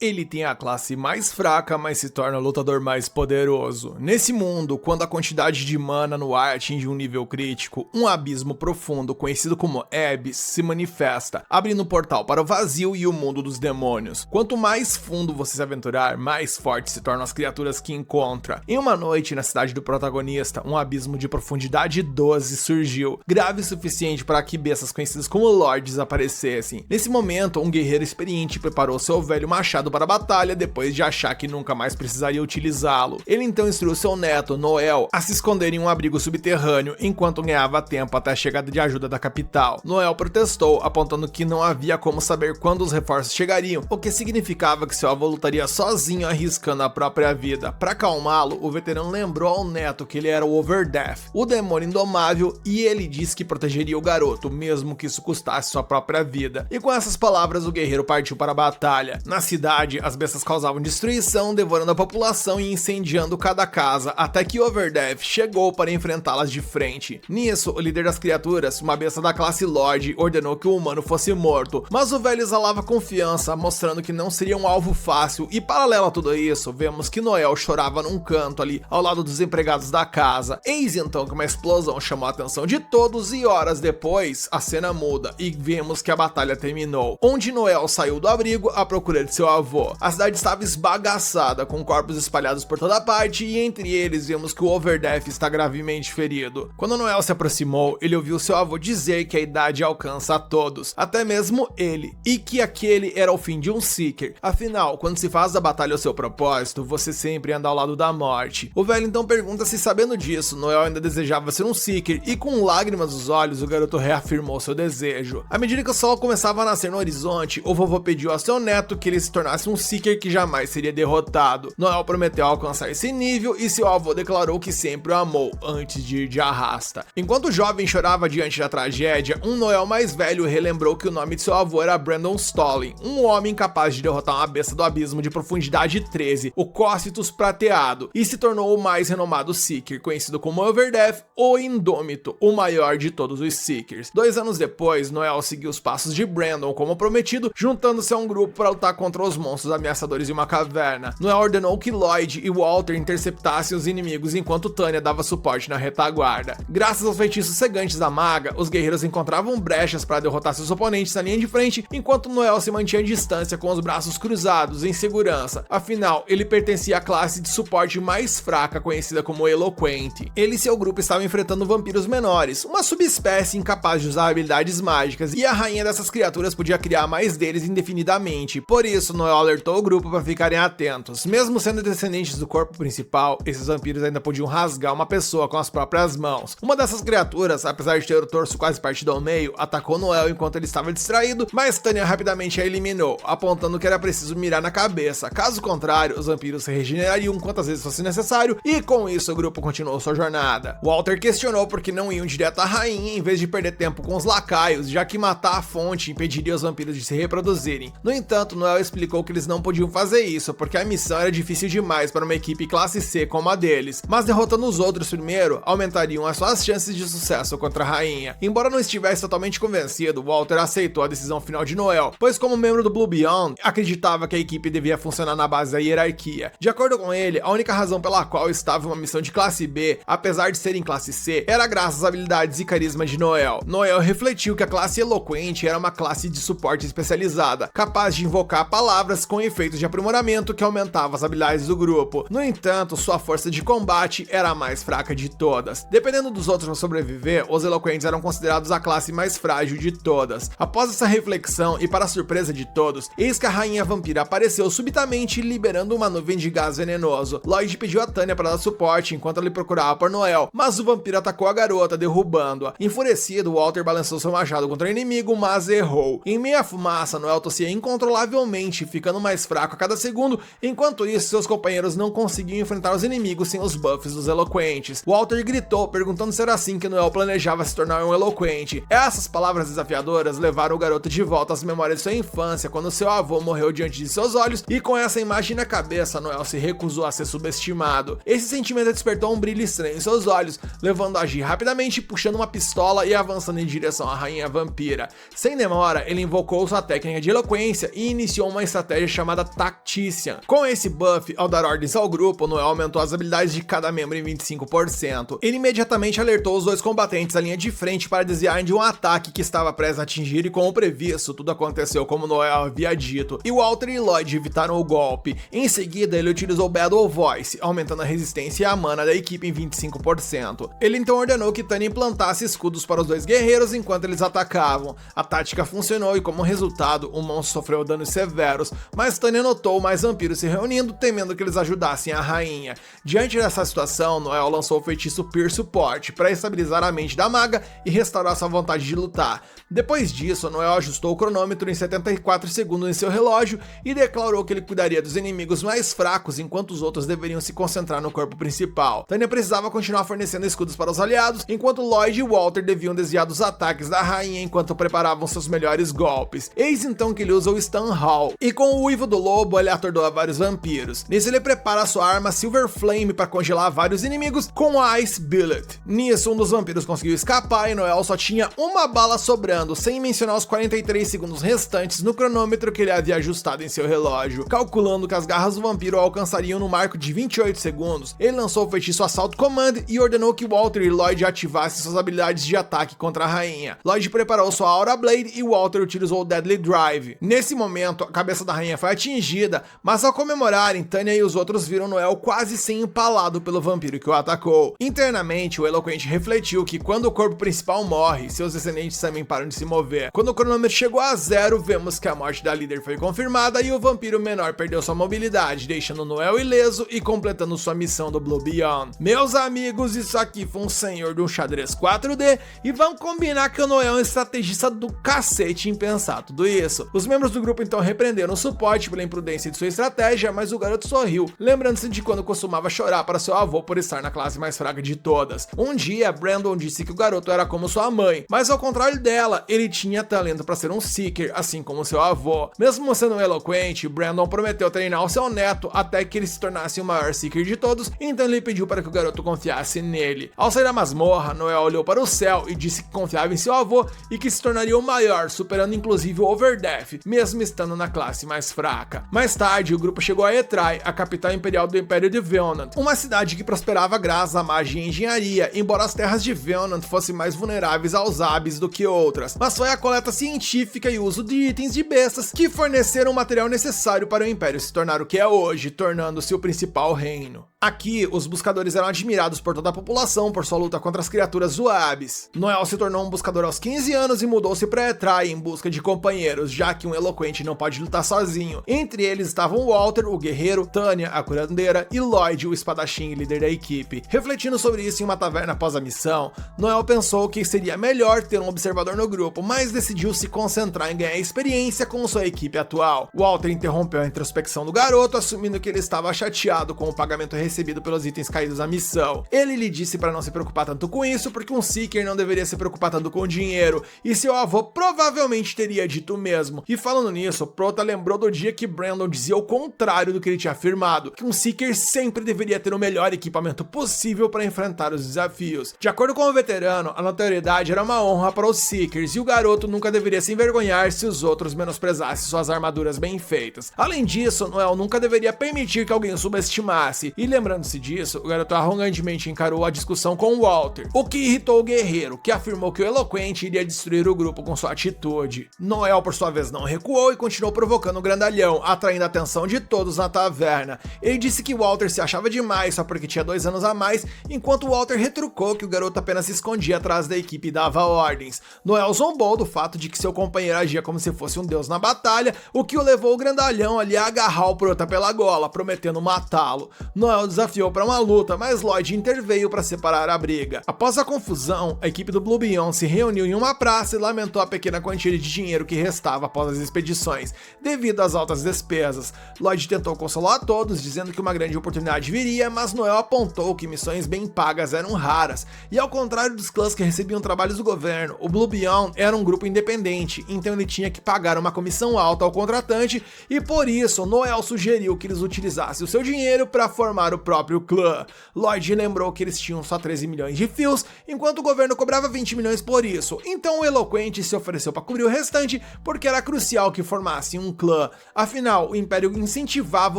Ele tem a classe mais fraca, mas se torna o lutador mais poderoso. Nesse mundo, quando a quantidade de mana no ar atinge um nível crítico, um abismo profundo, conhecido como Abyss, se manifesta, abrindo um portal para o vazio e o mundo dos demônios. Quanto mais fundo você se aventurar, mais fortes se tornam as criaturas que encontra. Em uma noite, na cidade do protagonista, um abismo de profundidade 12 surgiu, grave o suficiente para que bestas conhecidas como Lords aparecessem. Nesse momento, um guerreiro experiente preparou seu velho machado para a batalha depois de achar que nunca mais precisaria utilizá-lo. Ele então instruiu seu neto, Noel, a se esconder em um abrigo subterrâneo enquanto ganhava tempo até a chegada de ajuda da capital. Noel protestou, apontando que não havia como saber quando os reforços chegariam, o que significava que seu avô lutaria sozinho, arriscando a própria vida. Para acalmá-lo, o veterano lembrou ao neto que ele era o Overdeath, o demônio indomável, e ele disse que protegeria o garoto, mesmo que isso custasse sua própria vida. E com essas palavras, o guerreiro partiu para a batalha. Na cidade, as bestas causavam destruição, devorando a população e incendiando cada casa, até que Overdeath chegou para enfrentá-las de frente. Nisso, o líder das criaturas, uma besta da classe Lord, ordenou que o humano fosse morto, mas o velho exalava confiança, mostrando que não seria um alvo fácil, e paralelo a tudo isso, vemos que Noel chorava num canto ali, ao lado dos empregados da casa. Eis então que uma explosão chamou a atenção de todos e horas depois, a cena muda e vemos que a batalha terminou, onde Noel saiu do abrigo à procura de seu avô. A cidade estava esbagaçada, com corpos espalhados por toda parte, e entre eles vemos que o Overdeath está gravemente ferido. Quando Noel se aproximou, ele ouviu seu avô dizer que a idade alcança a todos, até mesmo ele, e que aquele era o fim de um Seeker. Afinal, quando se faz da batalha o seu propósito, você sempre anda ao lado da morte. O velho então pergunta se, sabendo disso, Noel ainda desejava ser um Seeker, e com lágrimas nos olhos, o garoto reafirmou seu desejo. À medida que o sol começava a nascer no horizonte, o vovô pediu a seu neto que ele se tornasse um Seeker que jamais seria derrotado. Noel prometeu alcançar esse nível e seu avô declarou que sempre o amou antes de ir de arrasta. Enquanto o jovem chorava diante da tragédia, um Noel mais velho relembrou que o nome de seu avô era Brandon Stolin, um homem capaz de derrotar uma besta do abismo de profundidade 13, o Cocytus prateado, e se tornou o mais renomado Seeker, conhecido como Overdeath ou Indômito, o maior de todos os Seekers. 2 anos depois, Noel seguiu os passos de Brandon como prometido, juntando-se a um grupo para lutar contra os monstros ameaçadores em uma caverna. Noel ordenou que Lloyd e Walter interceptassem os inimigos enquanto Tanya dava suporte na retaguarda. Graças aos feitiços cegantes da maga, os guerreiros encontravam brechas para derrotar seus oponentes na linha de frente, enquanto Noel se mantinha à distância com os braços cruzados, em segurança. Afinal, ele pertencia à classe de suporte mais fraca, conhecida como Eloquente. Ele e seu grupo estavam enfrentando vampiros menores, uma subespécie incapaz de usar habilidades mágicas, e a rainha dessas criaturas podia criar mais deles indefinidamente. Por isso, Noel alertou o grupo para ficarem atentos. Mesmo sendo descendentes do corpo principal, esses vampiros ainda podiam rasgar uma pessoa com as próprias mãos. Uma dessas criaturas, apesar de ter o torso quase partido ao meio, atacou Noel enquanto ele estava distraído, mas Tanya rapidamente a eliminou, apontando que era preciso mirar na cabeça. Caso contrário, os vampiros se regenerariam quantas vezes fosse necessário, e com isso o grupo continuou sua jornada. Walter questionou por que não iam direto à rainha em vez de perder tempo com os lacaios, já que matar a fonte impediria os vampiros de se reproduzirem. No entanto, Noel explicou que eles não podiam fazer isso, porque a missão era difícil demais para uma equipe classe C como a deles, mas derrotando os outros primeiro, aumentariam as suas chances de sucesso contra a rainha. Embora não estivesse totalmente convencido, Walter aceitou a decisão final de Noel, pois como membro do Blue Beyond, acreditava que a equipe devia funcionar na base da hierarquia. De acordo com ele, a única razão pela qual estava em uma missão de classe B, apesar de ser em classe C, era graças às habilidades e carisma de Noel. Noel refletiu que a classe Eloquente era uma classe de suporte especializada, capaz de invocar palavras com efeitos de aprimoramento que aumentava as habilidades do grupo. No entanto, sua força de combate era a mais fraca de todas. Dependendo dos outros para sobreviver, os Eloquentes eram considerados a classe mais frágil de todas. Após essa reflexão, e para a surpresa de todos, eis que a rainha vampira apareceu subitamente, liberando uma nuvem de gás venenoso. Lloyd pediu a Tanya para dar suporte enquanto ele procurava por Noel, mas o vampiro atacou a garota, derrubando-a. Enfurecido, Walter balançou seu machado contra o inimigo, mas errou. Em meio à fumaça, Noel tossia incontrolavelmente, ficando mais fraco a cada segundo. Enquanto isso, seus companheiros não conseguiam enfrentar os inimigos sem os buffs dos Eloquentes. Walter gritou, perguntando se era assim que Noel planejava se tornar um Eloquente. Essas palavras desafiadoras levaram o garoto de volta às memórias de sua infância, quando seu avô morreu diante de seus olhos, e com essa imagem na cabeça, Noel se recusou a ser subestimado. Esse sentimento despertou um brilho estranho em seus olhos, levando a agir rapidamente, puxando uma pistola e avançando em direção à rainha vampira. Sem demora, ele invocou sua técnica de eloquência e iniciou uma estratégia estratégia chamada Tactician. Com esse buff, ao dar ordens ao grupo, Noel aumentou as habilidades de cada membro em 25%. Ele imediatamente alertou os dois combatentes à linha de frente para desviarem de um ataque que estava prestes a atingir e, como previsto, tudo aconteceu como Noel havia dito, e Walter e Lloyd evitaram o golpe. Em seguida, ele utilizou Battle Voice, aumentando a resistência e a mana da equipe em 25%. Ele então ordenou que Tanya implantasse escudos para os dois guerreiros enquanto eles atacavam. A tática funcionou e, como resultado, o monstro sofreu danos severos, mas Tanya notou mais vampiros se reunindo, temendo que eles ajudassem a rainha. Diante dessa situação, Noel lançou o feitiço Peer Support para estabilizar a mente da maga e restaurar sua vontade de lutar. Depois disso, Noel ajustou o cronômetro em 74 segundos em seu relógio e declarou que ele cuidaria dos inimigos mais fracos enquanto os outros deveriam se concentrar no corpo principal. Tanya precisava continuar fornecendo escudos para os aliados, enquanto Lloyd e Walter deviam desviar dos ataques da rainha enquanto preparavam seus melhores golpes. Eis então que ele usa o Stun Hall, e com o uivo do lobo ele atordoa vários vampiros. Nisso ele prepara sua arma Silver Flame para congelar vários inimigos com a Ice Bullet. Nisso um dos vampiros conseguiu escapar e Noel só tinha uma bala sobrando, sem mencionar os 43 segundos restantes no cronômetro que ele havia ajustado em seu relógio. Calculando que as garras do vampiro alcançariam no marco de 28 segundos, ele lançou o feitiço Assault Command e ordenou que Walter e Lloyd ativassem suas habilidades de ataque contra a rainha. Lloyd preparou sua Aura Blade e Walter utilizou o Deadly Drive. Nesse momento, a cabeça da rainha foi atingida, mas ao comemorarem, Tanya e os outros viram Noel quase sem empalado pelo vampiro que o atacou. Internamente, o Eloquente refletiu que quando o corpo principal morre, seus descendentes também param de se mover. Quando o cronômetro chegou a 0, vemos que a morte da líder foi confirmada e o vampiro menor perdeu sua mobilidade, deixando Noel ileso e completando sua missão do Blue Beyond. Meus amigos, isso aqui foi um senhor de um xadrez 4D e vamos combinar que o Noel é um estrategista do cacete em pensar tudo isso. Os membros do grupo então repreenderam o suporte pela imprudência de sua estratégia, mas o garoto sorriu, lembrando-se de quando costumava chorar para seu avô por estar na classe mais fraca de todas. Um dia, Brandon disse que o garoto era como sua mãe, mas ao contrário dela, ele tinha talento para ser um Seeker, assim como seu avô. Mesmo sendo eloquente, Brandon prometeu treinar o seu neto até que ele se tornasse o maior Seeker de todos, então ele pediu para que o garoto confiasse nele. Ao sair da masmorra, Noel olhou para o céu e disse que confiava em seu avô e que se tornaria o maior, superando inclusive o Overdeath, mesmo estando na classe mais fraca. Mais tarde, o grupo chegou a Etrai, a capital imperial do Império de Venant, uma cidade que prosperava graças à magia e engenharia, embora as terras de Venant fossem mais vulneráveis aos Abis do que outras. Mas foi a coleta científica e o uso de itens de bestas que forneceram o material necessário para o Império se tornar o que é hoje, tornando-se o principal reino. Aqui, os buscadores eram admirados por toda a população por sua luta contra as criaturas do Abis. Noel se tornou um buscador aos 15 anos e mudou-se para Etrai em busca de companheiros, já que um eloquente não pode lutar sozinho. Entre eles estavam Walter, o guerreiro, Tanya, a curandeira, e Lloyd, o espadachim e líder da equipe. Refletindo sobre isso em uma taverna após a missão, Noel pensou que seria melhor ter um observador no grupo, mas decidiu se concentrar em ganhar experiência com sua equipe atual. Walter interrompeu a introspecção do garoto, assumindo que ele estava chateado com o pagamento recebido pelos itens caídos na missão. Ele lhe disse para não se preocupar tanto com isso, porque um Seeker não deveria se preocupar tanto com o dinheiro, e seu avô provavelmente teria dito o mesmo. E falando nisso, Prota lembrou do dia que Brandon dizia o contrário do que ele tinha afirmado, que um Seeker sempre deveria ter o melhor equipamento possível para enfrentar os desafios. De acordo com o veterano, a notoriedade era uma honra para os Seekers, e o garoto nunca deveria se envergonhar se os outros menosprezassem suas armaduras bem feitas. Além disso, Noel nunca deveria permitir que alguém o subestimasse, e lembrando-se disso, o garoto arrogantemente encarou a discussão com Walter, o que irritou o guerreiro, que afirmou que o eloquente iria destruir o grupo com sua atitude. Noel, por sua vez, não recuou e continuou provocando o grandalhão, atraindo a atenção de todos na taverna. Ele disse que Walter se achava demais só porque tinha 2 anos a mais, enquanto Walter retrucou que o garoto apenas se escondia atrás da equipe e dava ordens. Noel zombou do fato de que seu companheiro agia como se fosse um deus na batalha, o que o levou o grandalhão ali a agarrar o Prota pela gola, prometendo matá-lo. Noel desafiou para uma luta, mas Lloyd interveio para separar a briga. Após a confusão, a equipe do Blue Beyond se reuniu em uma praça e lamentou a pequena quantia de dinheiro que restava após as expedições, devido às altas despesas. Lloyd tentou consolar a todos, dizendo que uma grande oportunidade viria, mas Noel apontou que missões bem pagas eram raras, e ao contrário dos clãs que recebiam trabalhos do governo, o Blue Beyond era um grupo independente, então ele tinha que pagar uma comissão alta ao contratante, e por isso Noel sugeriu que eles utilizassem o seu dinheiro para formar o próprio clã. Lloyd lembrou que eles tinham só 13 milhões de fios, enquanto o governo cobrava 20 milhões por isso, então o eloquente se ofereceu para cobrir o restante, porque era crucial que formassem um clã. clã. Afinal, o Império incentivava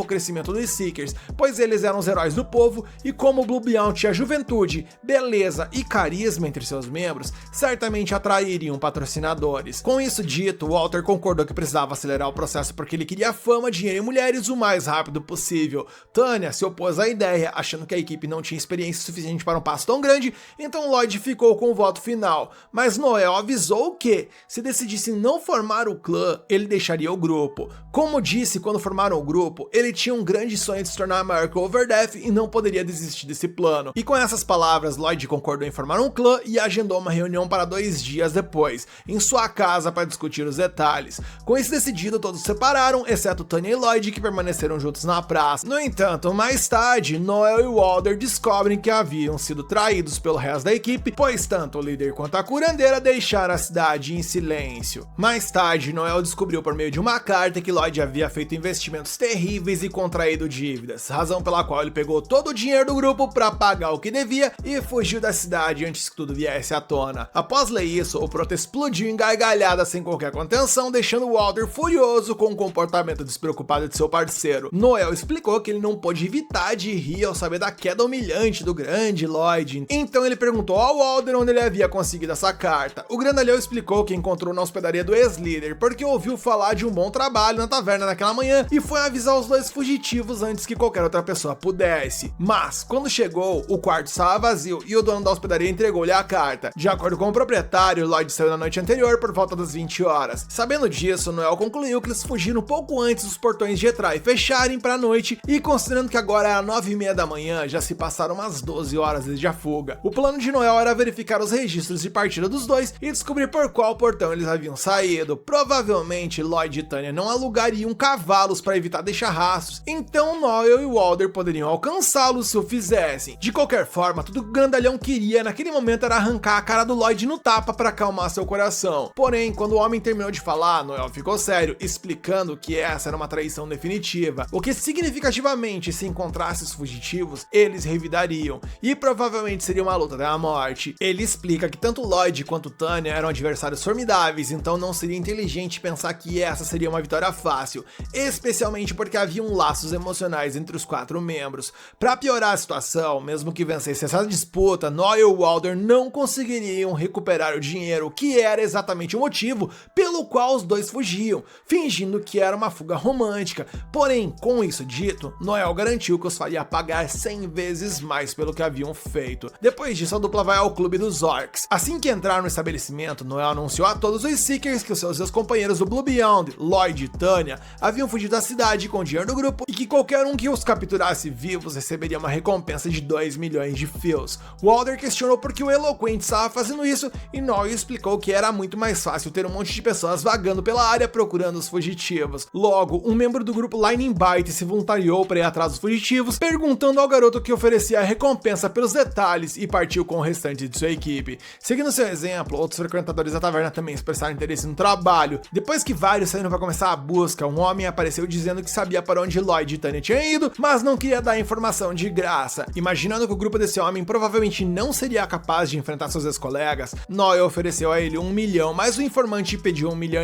o crescimento dos Seekers, pois eles eram os heróis do povo, e como o Blue Beyond tinha juventude, beleza e carisma entre seus membros, certamente atrairiam patrocinadores. Com isso dito, Walter concordou que precisava acelerar o processo porque ele queria fama, dinheiro e mulheres o mais rápido possível. Tanya se opôs à ideia, achando que a equipe não tinha experiência suficiente para um passo tão grande, então Lloyd ficou com o voto final. Mas Noel avisou que, se decidisse não formar o clã, ele deixaria o grupo. Como disse quando formaram o grupo, ele tinha um grande sonho de se tornar maior que o Overdeath e não poderia desistir desse plano. E com essas palavras, Lloyd concordou em formar um clã e agendou uma reunião para 2 dias depois, em sua casa, para discutir os detalhes. Com isso decidido, todos se separaram, exceto Tanya e Lloyd, que permaneceram juntos na praça. No entanto, mais tarde, Noel e Walter descobrem que haviam sido traídos pelo resto da equipe, pois tanto o líder quanto a curandeira deixaram a cidade em silêncio. Mais tarde, Noel descobriu por meio de uma carta que Lloyd havia feito investimentos terríveis e contraído dívidas, razão pela qual ele pegou todo o dinheiro do grupo para pagar o que devia e fugiu da cidade antes que tudo viesse à tona. Após ler isso, o Prota explodiu em gargalhada sem qualquer contenção, deixando Walter furioso com o comportamento despreocupado de seu parceiro. Noel explicou que ele não pôde evitar de rir ao saber da queda humilhante do grande Lloyd, então ele perguntou ao Walter onde ele havia conseguido essa carta. O grandalhão explicou que encontrou na hospedaria do ex-líder, porque ouviu falar de um bom trabalho na taverna naquela manhã e foi avisar os 2 fugitivos antes que qualquer outra pessoa pudesse. Mas, quando chegou, o quarto estava vazio e o dono da hospedaria entregou-lhe a carta. De acordo com o proprietário, Lloyd saiu na noite anterior por volta das 20 horas. Sabendo disso, Noel concluiu que eles fugiram pouco antes dos portões de Etrai fecharem para a noite, e considerando que agora era 9h30 da manhã, já se passaram umas 12 horas desde a fuga. O plano de Noel era verificar os registros de partida dos 2 e descobrir por qual portão eles haviam saído. Provavelmente Lloyd e Tanya não alugariam cavalos para evitar deixar rastros, então Noel e Walter poderiam alcançá-los se o fizessem. De qualquer forma, tudo que o grandalhão queria naquele momento era arrancar a cara do Lloyd no tapa para acalmar seu coração. Porém, quando o homem terminou de falar, Noel ficou sério, explicando que essa era uma traição definitiva, o que significativamente, se encontrasse os fugitivos, eles revidariam, e provavelmente seria uma luta até a morte. Ele explica que tanto Lloyd quanto Tanya eram adversários formidáveis, então não seria inteligente pensar que essa seria uma vitória fácil, especialmente porque haviam laços emocionais entre os 4 membros. Para piorar a situação, mesmo que vencesse essa disputa, Noel e Walter não conseguiriam recuperar o dinheiro, que era exatamente o motivo pelo qual os 2 fugiam, fingindo que era uma fuga romântica. Porém, com isso dito, Noel garantiu que os faria pagar 100 vezes mais pelo que haviam feito. Depois disso, a dupla vai ao clube dos Orcs. Assim que entraram no estabelecimento, Noel anunciou a todos os Seekers que os seus ex-companheiros do Blue Beyond, Lloyd e Tanya, haviam fugido da cidade com o dinheiro do grupo e que qualquer um que os capturasse vivos receberia uma recompensa de 2 milhões de fios. Walter questionou por que o Eloquente estava fazendo isso e Noel explicou que era muito mais fácil ter um monte de pessoas vagando pela área procurando os fugitivos. Logo, um membro do grupo Lightning Bite se voluntariou para ir atrás dos fugitivos, perguntando ao garoto que oferecia a recompensa pelos detalhes e partiu com o restante de sua equipe. Seguindo seu exemplo, outros frequentadores da taverna também expressaram interesse no trabalho. Depois que vários saíram para começar a busca, um homem apareceu dizendo que sabia para onde Lloyd e Tanya tinham ido, mas não queria dar informação de graça. Imaginando que o grupo desse homem provavelmente não seria capaz de enfrentar seus ex-colegas, Noel ofereceu a ele 1 milhão, mas o informante pediu 1,5 milhão.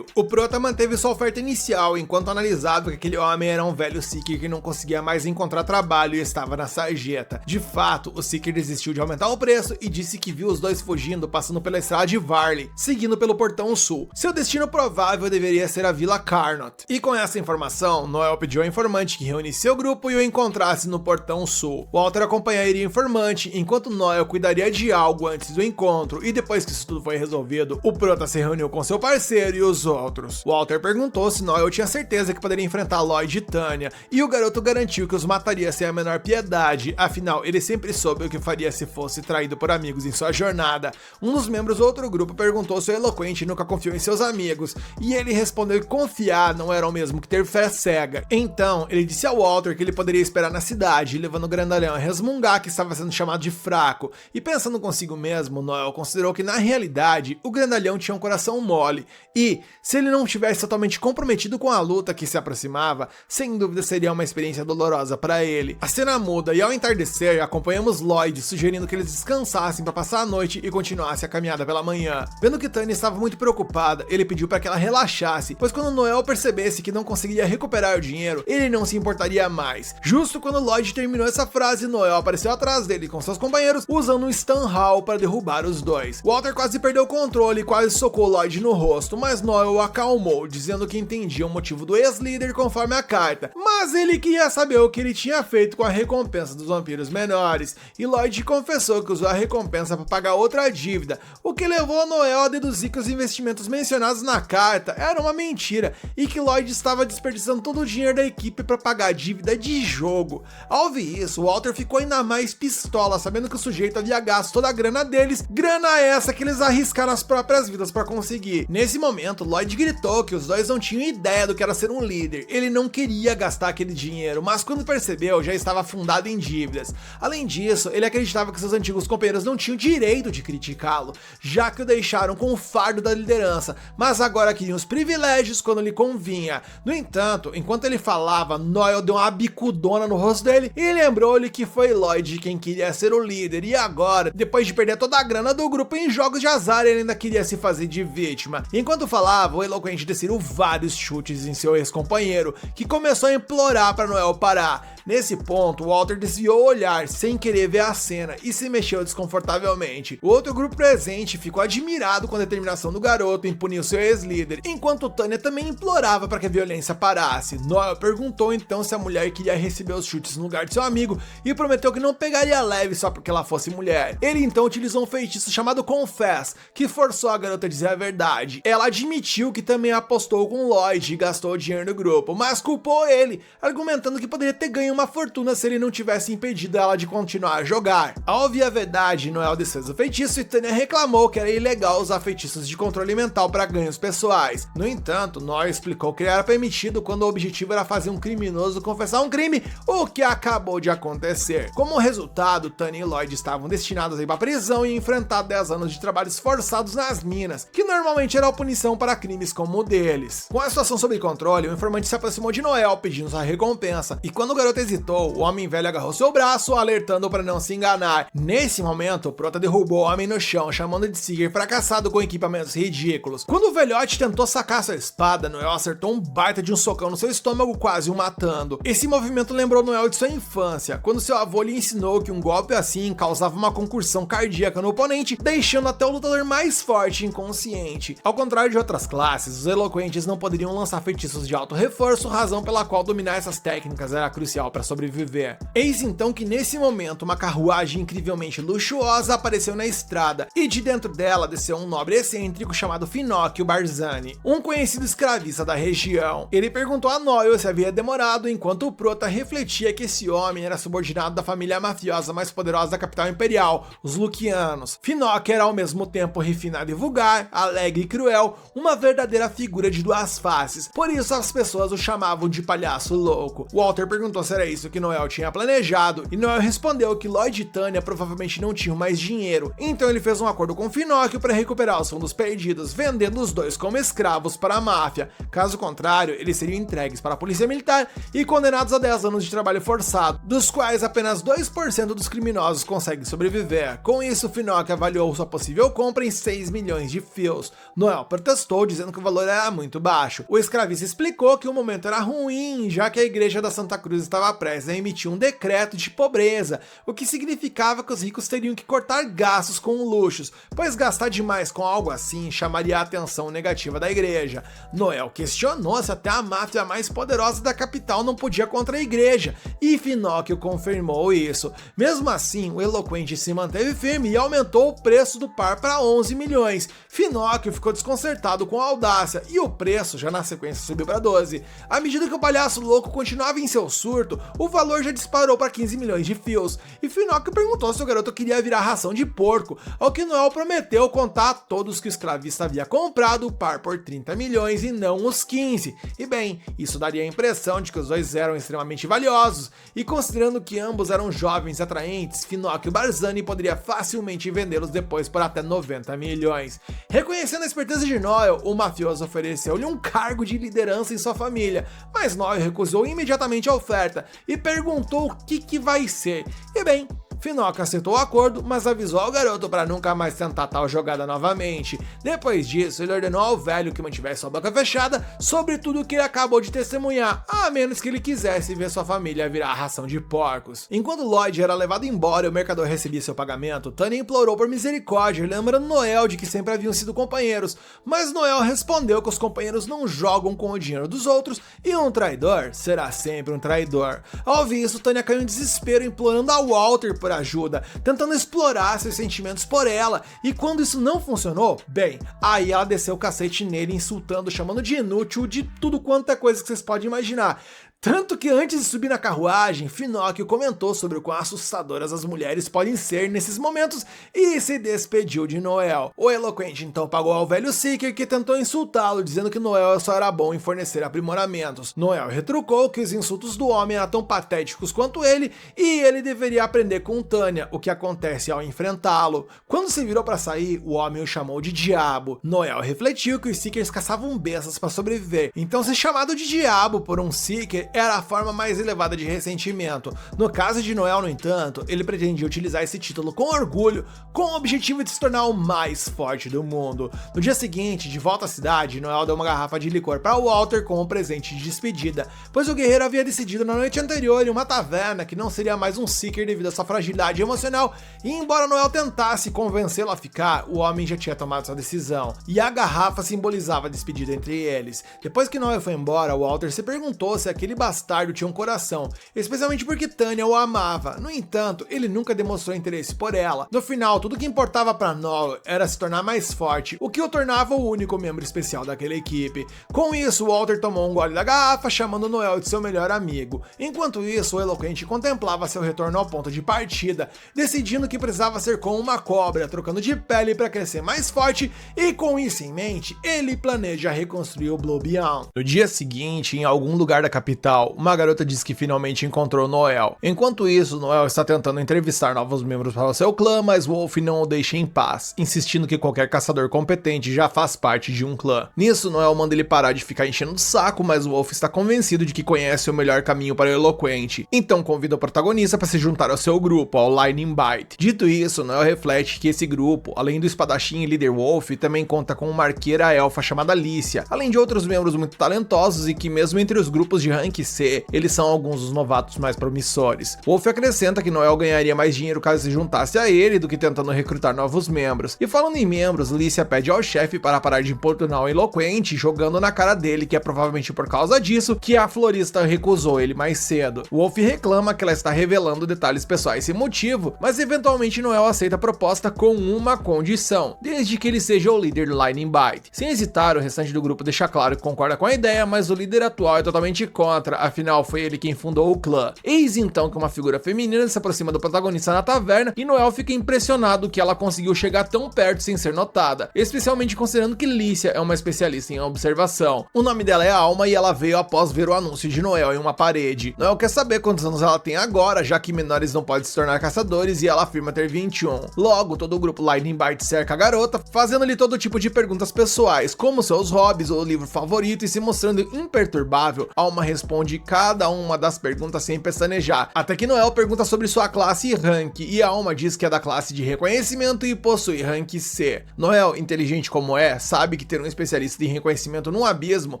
O Prota manteve sua oferta inicial, enquanto analisava que aquele homem era um velho Seeker que não conseguia mais encontrar trabalho e estava na sarjeta. De fato, o Seeker desistiu de aumentar o preço e disse que viu os 2 fugindo passando pela estrada de Varley, seguindo pelo portão sul. Seu destino provável deveria ser a Vila Carnot. E com essa informação, Noel pediu ao informante que reunisse seu grupo e o encontrasse no portão sul. Walter acompanharia o informante, enquanto Noel cuidaria de algo antes do encontro, e depois que isso tudo foi resolvido, o Prota se reuniu com seu parceiro e os outros. Walter perguntou se Noel tinha certeza que poderia enfrentar Lloyd e Tanya, e o garoto garantiu que os mataria sem a menor piedade, afinal ele sempre soube o que faria se fosse traído por amigos em sua jornada. Um dos membros do outro grupo perguntou se o Eloquente nunca confiou em seus amigos, e ele respondeu que confiar não era o mesmo que ter fé cega. Então, ele disse ao Walter que ele poderia esperar na cidade, levando o grandalhão a resmungar que estava sendo chamado de fraco, e pensando consigo mesmo, Noel considerou que na realidade, o grandalhão tinha um coração mole, e, se ele não estivesse totalmente comprometido com a luta que se aproximava, sem dúvida seria uma experiência dolorosa para ele. A cena muda e ao entardecer, acompanhamos Lloyd sugerindo que eles descansassem para passar a noite e continuasse a caminhada pela manhã. Vendo que Tanya estava muito preocupada, ele pediu para que ela relaxasse, pois quando Noel percebesse que não conseguiria recuperar o dinheiro, ele não se importaria mais. Justo quando Lloyd terminou essa frase, Noel apareceu atrás dele com seus companheiros, usando um stun hall para derrubar os dois. Walter quase perdeu o controle e quase socou Lloyd no rosto, mas Noel o acalmou, dizendo que entendia o motivo do ex-líder conforme a carta, mas ele queria saber o que ele tinha feito com a recompensa dos vampiros menores, e Lloyd confessou que usou a recompensa para pagar outra dívida, o que levou Noel a deduzir que os investimentos mencionados na carta eram uma mentira e que Lloyd estava desperdiçando todo o dinheiro da equipe para pagar a dívida de jogo. Ao ouvir isso, Walter ficou ainda mais pistola, sabendo que o sujeito havia gasto toda a grana deles, grana essa que eles arriscaram as próprias vidas para conseguir. Nesse momento, Lloyd gritou que os dois não tinham ideia do que era ser um líder. Ele não queria gastar aquele dinheiro, mas quando percebeu, já estava afundado em dívidas. Além disso, ele acreditava que seus antigos companheiros não tinham direito de criticá-lo, já que o deixaram com o fardo da liderança, mas agora queriam os privilégios quando lhe convinha. No entanto, enquanto ele falava, Noel deu uma bicudona no rosto dele e lembrou-lhe que foi Lloyd quem queria ser o líder, e agora, depois de perder toda a grana do grupo em jogos de azar, ele ainda queria se fazer de vítima. Enquanto falava, o eloquente desceu vários chutes em seu ex-companheiro, que começou a implorar para Noel parar. Nesse ponto, Walter desviou o olhar sem querer ver a cena e se mexeu desconfortavelmente. O outro grupo presente ficou admirado com a determinação do garoto em punir o seu ex-líder, enquanto Tanya também implorava para que a violência parasse. Noel perguntou então se a mulher queria receber os chutes no lugar de seu amigo e prometeu que não pegaria leve só porque ela fosse mulher. Ele então utilizou um feitiço chamado Confess, que forçou a garota a dizer a verdade. Ela admitiu que também apostou com Lloyd e gastou o dinheiro do grupo, mas culpou ele, argumentando que poderia ter ganho uma fortuna se ele não tivesse impedido ela de continuar a jogar. Ao ouvir a verdade, Noel desfez o feitiço e Tanya reclamou que era ilegal usar feitiços de controle mental para ganhos pessoais. No entanto, Noel explicou que era permitido quando o objetivo era fazer um criminoso confessar um crime, o que acabou de acontecer. Como resultado, Tanya e Lloyd estavam destinados a ir para a prisão e enfrentar 10 anos de trabalhos forçados nas minas, que normalmente era a punição para crimes como o deles. Com a situação sob controle, o informante se aproximou de Noel pedindo sua recompensa, e quando o garoto hesitou, o homem velho agarrou seu braço, alertando para não se enganar. Nesse momento, o prota derrubou o homem no chão, chamando de Seeger fracassado com equipamentos ridículos. Quando o velhote tentou sacar sua espada, Noel acertou um baita de um socão no seu estômago, quase o matando. Esse movimento lembrou Noel de sua infância, quando seu avô lhe ensinou que um golpe assim causava uma concussão cardíaca no oponente, deixando até o lutador mais forte inconsciente. Ao contrário de outras classes, os eloquentes não poderiam lançar feitiços de alto reforço, razão pela qual dominar essas técnicas era crucial para sobreviver. Eis então que nesse momento uma carruagem incrivelmente luxuosa apareceu na estrada, e de dentro dela desceu um nobre excêntrico chamado Finocchio Barzani, um conhecido escravista da região. Ele perguntou a Noel se havia demorado, enquanto o prota refletia que esse homem era subordinado da família mafiosa mais poderosa da capital imperial, os Lucianos. Finocchio era ao mesmo tempo refinado e vulgar, alegre e cruel, uma verdadeira figura de duas faces, por isso as pessoas o chamavam de palhaço louco. Walter perguntou se era isso que Noel tinha planejado, e Noel respondeu que Lloyd e Tanya provavelmente não tinham mais dinheiro, então ele fez um acordo com Finocchio para recuperar os fundos perdidos, vendendo os dois como escravos para a máfia. Caso contrário, eles seriam entregues para a polícia militar e condenados a 10 anos de trabalho forçado, dos quais apenas 2% dos criminosos conseguem sobreviver. Com isso, Finocchio avaliou sua possível compra em 6 milhões de fios. Noel protestou, dizendo que o valor era muito baixo. O escravista explicou que o momento era ruim, já que a igreja da Santa Cruz estava prestes a emitir um decreto de pobreza, o que significava que os ricos teriam que cortar gastos com luxos, pois gastar demais com algo assim chamaria a atenção negativa da igreja. Noel questionou se até a máfia mais poderosa da capital não podia contra a igreja, e Finocchio confirmou isso. Mesmo assim, o eloquente se manteve firme e aumentou o preço do par para 11 milhões. Finocchio ficou desconcertado com a audácia, e o preço já na sequência subiu para 12. À medida que o palhaço louco continuava em seu surto, o valor já disparou para 15 milhões de fios, e Finocchio perguntou se o garoto queria virar ração de porco, ao que Noel prometeu contar a todos que o escravista havia comprado o par por 30 milhões e não os 15. E bem, isso daria a impressão de que os dois eram extremamente valiosos, e considerando que ambos eram jovens e atraentes, Finocchio Barzani poderia facilmente vendê-los depois por até 90 milhões. Reconhecendo a esperteza de Noel, o mafioso ofereceu-lhe um cargo de liderança em sua família, mas Noel recusou imediatamente a oferta e perguntou o que vai ser. E bem, Finoc aceitou o acordo, mas avisou ao garoto para nunca mais tentar tal jogada novamente. Depois disso, ele ordenou ao velho que mantivesse sua boca fechada sobre tudo o que ele acabou de testemunhar, a menos que ele quisesse ver sua família virar ração de porcos. Enquanto Lloyd era levado embora e o mercador recebia seu pagamento, Tanya implorou por misericórdia, lembrando Noel de que sempre haviam sido companheiros, mas Noel respondeu que os companheiros não jogam com o dinheiro dos outros e um traidor será sempre um traidor. Ao ouvir isso, Tanya caiu em desespero, implorando a Walter por ajuda, tentando explorar seus sentimentos por ela, e quando isso não funcionou, bem, aí ela desceu o cacete nele, insultando, chamando de inútil, de tudo quanto é coisa que vocês podem imaginar. Tanto que antes de subir na carruagem, Finóquio comentou sobre o quão assustadoras as mulheres podem ser nesses momentos e se despediu de Noel. O eloquente então pagou ao velho Seeker, que tentou insultá-lo, dizendo que Noel só era bom em fornecer aprimoramentos. Noel retrucou que os insultos do homem eram tão patéticos quanto ele e ele deveria aprender com Tanya, o que acontece ao enfrentá-lo. Quando se virou para sair, o homem o chamou de diabo. Noel refletiu que os Seekers caçavam bestas para sobreviver, então ser chamado de diabo por um Seeker era a forma mais elevada de ressentimento. No caso de Noel, no entanto, ele pretendia utilizar esse título com orgulho, com o objetivo de se tornar o mais forte do mundo. No dia seguinte, de volta à cidade, Noel deu uma garrafa de licor para Walter como um presente de despedida, pois o guerreiro havia decidido na noite anterior em uma taverna que não seria mais um Seeker devido à sua fragilidade emocional, e embora Noel tentasse convencê-lo a ficar, o homem já tinha tomado sua decisão, e a garrafa simbolizava a despedida entre eles. Depois que Noel foi embora, Walter se perguntou se aquele bastardo tinha um coração, especialmente porque Tanya o amava. No entanto, ele nunca demonstrou interesse por ela. No final, tudo que importava para Noel era se tornar mais forte, o que o tornava o único membro especial daquela equipe. Com isso, Walter tomou um gole da garrafa, chamando Noel de seu melhor amigo. Enquanto isso, o eloquente contemplava seu retorno ao ponto de partida, decidindo que precisava ser como uma cobra, trocando de pele para crescer mais forte, e com isso em mente, ele planeja reconstruir o Blue Beyond. No dia seguinte, em algum lugar da capital, uma garota diz que finalmente encontrou Noel. Enquanto isso, Noel está tentando entrevistar novos membros para o seu clã, mas Wolf não o deixa em paz, insistindo que qualquer caçador competente já faz parte de um clã. Nisso, Noel manda ele parar de ficar enchendo o saco, mas Wolf está convencido de que conhece o melhor caminho para o eloquente, então convida o protagonista para se juntar ao seu grupo, ao Lightning Bite. Dito isso, Noel reflete que esse grupo, além do espadachim e líder Wolf, também conta com uma arqueira elfa chamada Alicia, além de outros membros muito talentosos e que mesmo entre os grupos de rank C, eles são alguns dos novatos mais promissores. Wolf acrescenta que Noel ganharia mais dinheiro caso se juntasse a ele do que tentando recrutar novos membros. E falando em membros, Lícia pede ao chefe para parar de importunar o eloquente, jogando na cara dele que é provavelmente por causa disso que a florista recusou ele mais cedo. Wolf reclama que ela está revelando detalhes pessoais sem motivo, mas eventualmente Noel aceita a proposta com uma condição, desde que ele seja o líder do Lightning Bite. Sem hesitar, o restante do grupo deixa claro que concorda com a ideia, mas o líder atual é totalmente contra, afinal foi ele quem fundou o clã. Eis então que uma figura feminina se aproxima do protagonista na taverna e Noel fica impressionado que ela conseguiu chegar tão perto sem ser notada, especialmente considerando que Lícia é uma especialista em observação. O nome dela é Alma e ela veio após ver o anúncio de Noel em uma parede. Noel quer saber quantos anos ela tem agora, já que menores não podem se tornar caçadores, e ela afirma ter 21. Logo, todo o grupo Lightning Bite cerca a garota, fazendo-lhe todo tipo de perguntas pessoais, como seus hobbies ou livro favorito, e se mostrando imperturbável, Alma responde cada uma das perguntas sem pestanejar, até que Noel pergunta sobre sua classe e rank, e Alma diz que é da classe de reconhecimento e possui rank C. Noel, inteligente como é, sabe que ter um especialista em reconhecimento num abismo,